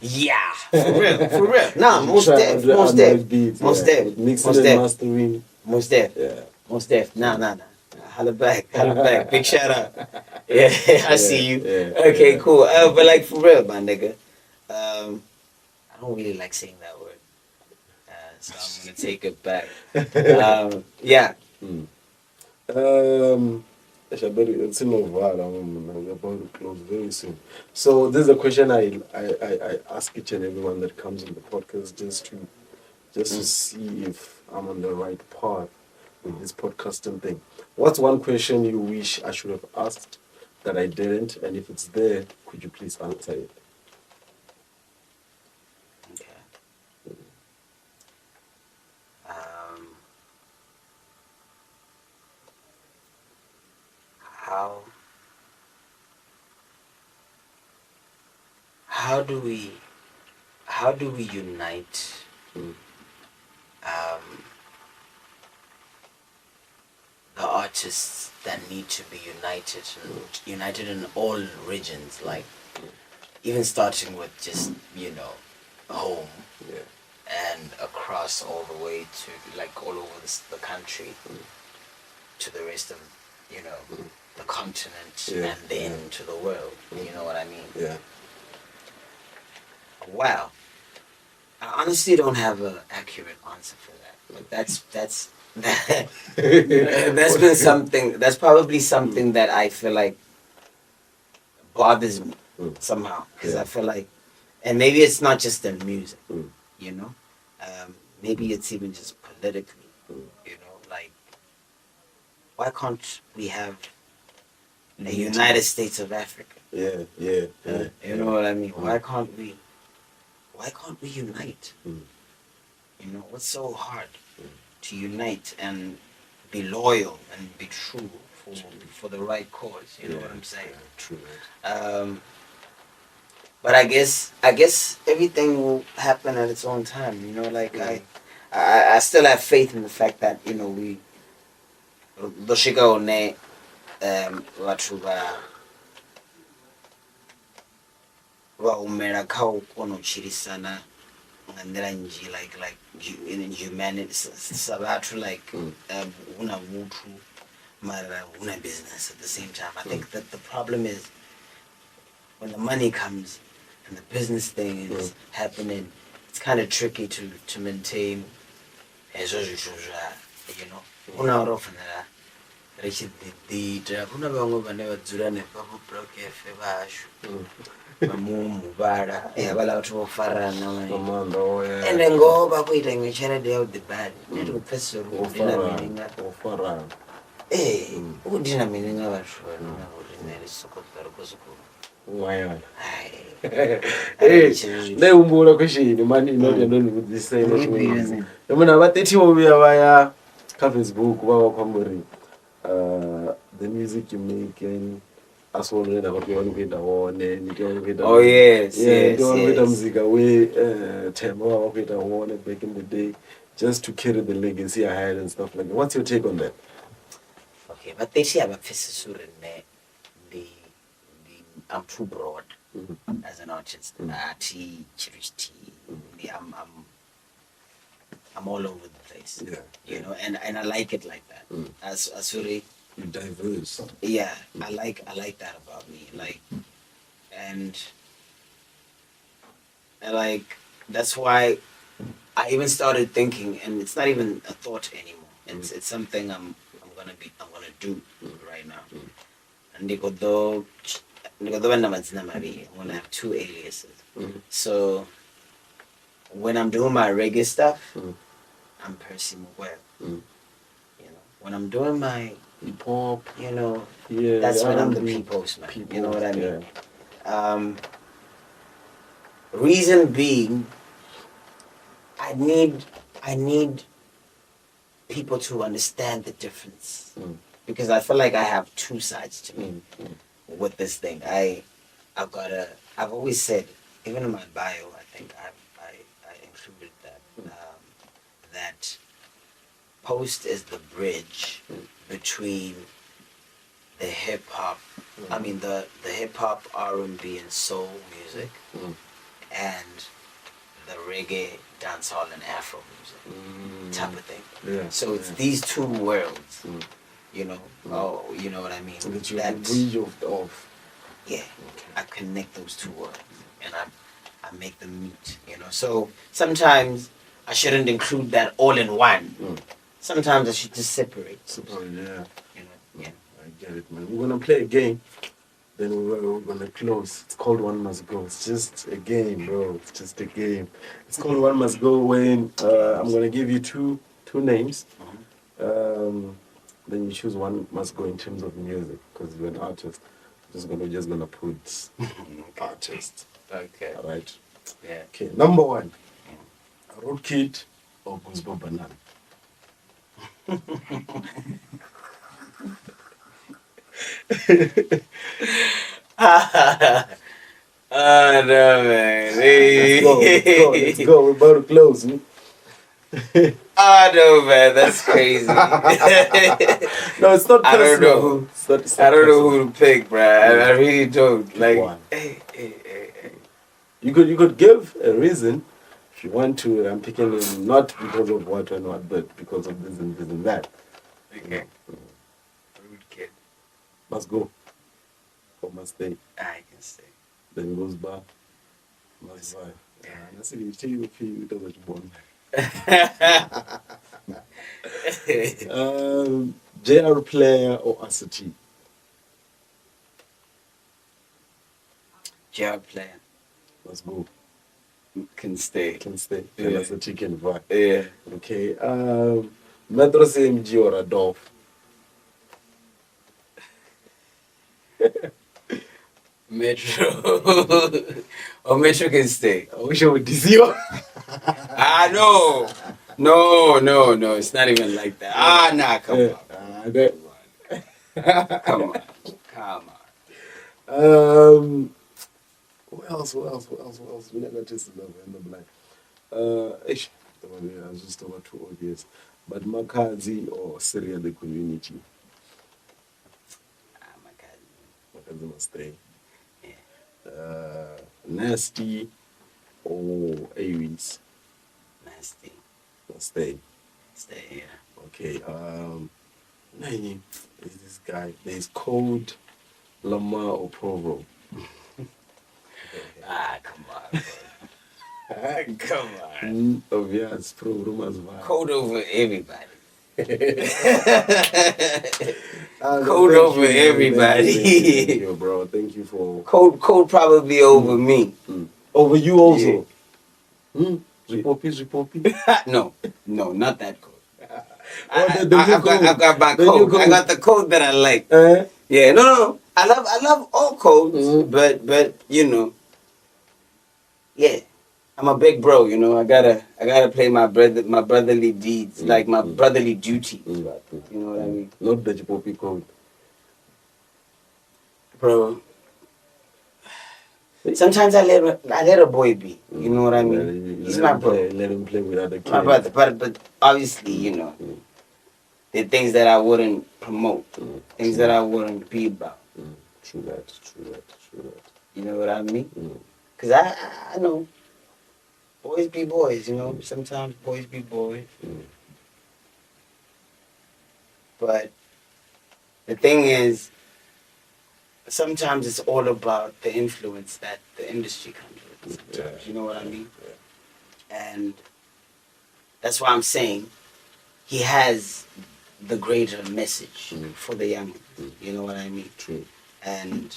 Yeah, for real. Nah, most def. Most def. Nah. Holla back. Big shout out. Yeah, I see you. Yeah, okay, cool. But like for real, my nigga. I don't really like saying that word. So I'm gonna take it back. Yeah. It's in Novara. I'm about to close very soon. So this is a question I ask each and everyone that comes on the podcast just to see if I'm on the right path with this podcasting thing. What's one question you wish I should have asked that I didn't, and if it's there, could you please answer it? Okay. How do we unite the artists that need to be united in all regions, like even starting with just home, and across all the way to like all over the country, to the rest of the continent, and then to the world. You know what I mean? Yeah. Wow. I honestly don't have an accurate answer for that. But that's been something. That's probably something that I feel like bothers me somehow, because I feel like, and maybe it's not just the music, maybe it's even just politically, like, why can't we have a United States of Africa? Yeah. You know what I mean? Why can't we unite? What's so hard to unite and be loyal and be true for the right cause? You know what I'm saying? True. But I guess everything will happen at its own time. Like I still have faith in the fact that we doshika one vhathu va umela kha u kona u tshilisana nga nḓila nnzhi, like in humanity sa vhathu, like huna vhuthu mara huna business at the same time. I think that the problem is when the money comes and the business thing is happening, it's kind of tricky to maintain hezwo zwithu zwa huna uri fanela ri tshi ḓiita. Huna vhaṅwe vhane vha dzula hanefha vho blokefe vhashu muvhala havhala vhathu vho farana, ende ngoho vha khou ita iṅwe tshelede ya u ḓi badi. Nṋe ndi khou pfesesa uri u dina mini nga u dina mini nga vhathu vhane uri nṋe ri sokou ḓa ri khou sokou nda humbula kweshini mani inoti ndo ndivhudzisa ino tshiṅwe muna vha 30 vho vhuya vha ya kha Facebook vha vha khou amba uri the music you make and asole na vhathu vha khou ita wone ni tea u ita ita muzika we Themba vha khou ita wone back in the day, just to carry the legacy ahead and stuff like that. What's your take on that? Okay, but they have a physics I'm too broad as an artist. I'm all over the place. And I like it like that. As really diverse. Yeah, I like that about me. And that's why I even started thinking, and it's not even a thought anymore. It's something I'm gonna do right now. And I'm gonna have 2 aliases. So when I'm doing my reggae stuff, I'm Percy well. You know, when I'm doing my hip hop, you know, yeah, that's when I'm the R&B, P postman. P-post, You know what I mean? yeah. Reason being, I need people to understand the difference because I feel like I have two sides to me with this thing. I've always said, even in my bio, I think I included that that post is the bridge between the hip hop, I mean the hip hop, R&B, and soul music, and the reggae, dancehall, and Afro music type of thing. Yeah. So it's these two worlds, you know. Oh, you know what I mean? And it's the bridge of. Yeah, okay. I connect those two worlds, and I make them meet. You know, so sometimes I shouldn't include that all in one. Sometimes I should just separate. Separate, yeah. You know, yeah. I get it, man. We're gonna play a game. Then we're gonna close. It's called One Must Go. It's just a game, bro. It's just a game. It's called One Must Go. When I'm gonna give you two names. Then you choose one must go in terms of music because you're an artist. Just gonna put artist. Okay. All right. Yeah. Okay. Number one, Roadkid or Guzbo Banana. No, man. Let's go. We're about to close. No, man. That's crazy. No, it's not personal. I don't know who. I don't know who to pick, bro. I really don't. Like, one. Hey. You could give a reason if you want to. I'm picking him not because of what and what, but because of this and that. Okay. Rude kid. Must go or must stay. I can stay. Then goes back. Must survive. Yeah. I said you tell you if you doesn't born. JR player or Asati? JR player. Must go. Can stay. Can stay. Yeah. That's a chicken vibe. Yeah. Okay. Metro CMG or Adolf? Metro. Or Metro can stay. I wish I would DC you. No. No. It's not even like that. Nah, come on. Come on. Who else? We never tasted that in the black. I was just about too obvious. But Makazi or Syria the community? Makazi must stay. Yeah. Nasty or Aries? Nasty. Must stay. Stay, yeah. Okay. Name is this guy. There's Code La Mayor or Provo? Come on. Come on. Obvious. Provo must vibe. Code over everybody. Code over everybody. Thank you, bro. Thank you for... Code probably over me. Over you also? Yeah. Ripopi? No, not that code. I've got my code. I got the code that I like. Yeah, no. I love all codes, but you know, yeah. I'm a big bro, you know. I gotta play my brotherly deeds, like my brotherly duty. You know what I mean? Not the Ripopi code. Bro. Sometimes I let a boy be. You know what I mean? He's my bro. Let him play with other kids. My brother, but obviously, you know, there are things that I wouldn't promote, things that I wouldn't be about. True that. You know what I mean? Because I know boys be boys, you know. Sometimes boys be boys. But the thing is, sometimes it's all about the influence that the industry comes with. Sometimes, you know what I mean? And that's why I'm saying he has the greater message for the young. You know what I mean? True. And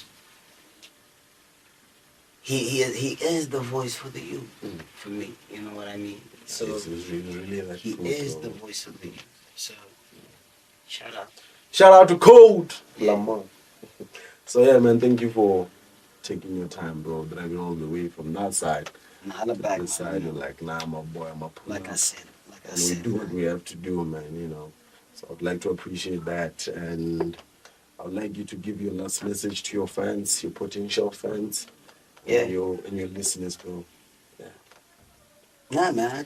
he is the voice for the youth. For me, you know what I mean. So it's really that he cool, is bro. the voice of the youth. So shout out. Shout out to Kode La Yeah. Mayor. So yeah, man, thank you for taking your time, bro. Driving all the way from that side. Holla back, This man, side, you you're know. like, nah, my boy, I'm a pull Like I up. said, And we do what we have to do, man, you know. So I'd like to appreciate that. And I'd like you to give your last message to your fans, your potential fans, Yeah. and your listeners, bro. Yeah. Nah, man.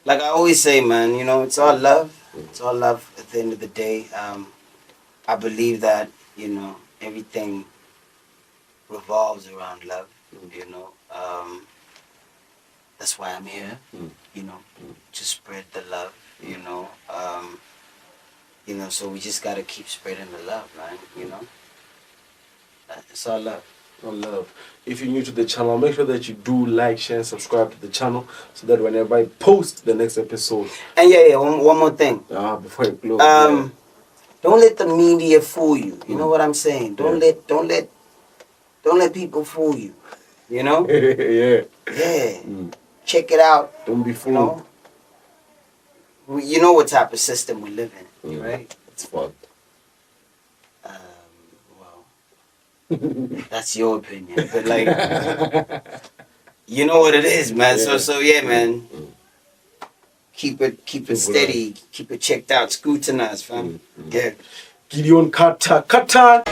Like I always say, man, you know, it's all love. It's all love at the end of the day. I believe that, you know, everything revolves around love, you know. That's why I'm here, you know, to spread the love, you know. So we just gotta keep spreading the love, man, you know. It's all love. All love. If you're new to the channel, make sure that you do like, share, and subscribe to the channel so that whenever I post the next episode, And yeah, one more thing. before I close, Don't let the media fool you. You know what I'm saying? Don't let people fool you. You know? yeah. Yeah. Check it out. Don't be You fooled. know? You know what type of system we live in, right? It's fucked. Well, that's your opinion, but like, you know what it is, man. Yeah. So yeah, man. Keep it steady. Keep it checked out. Scrutinized, fam. Yeah. Gideon Kata.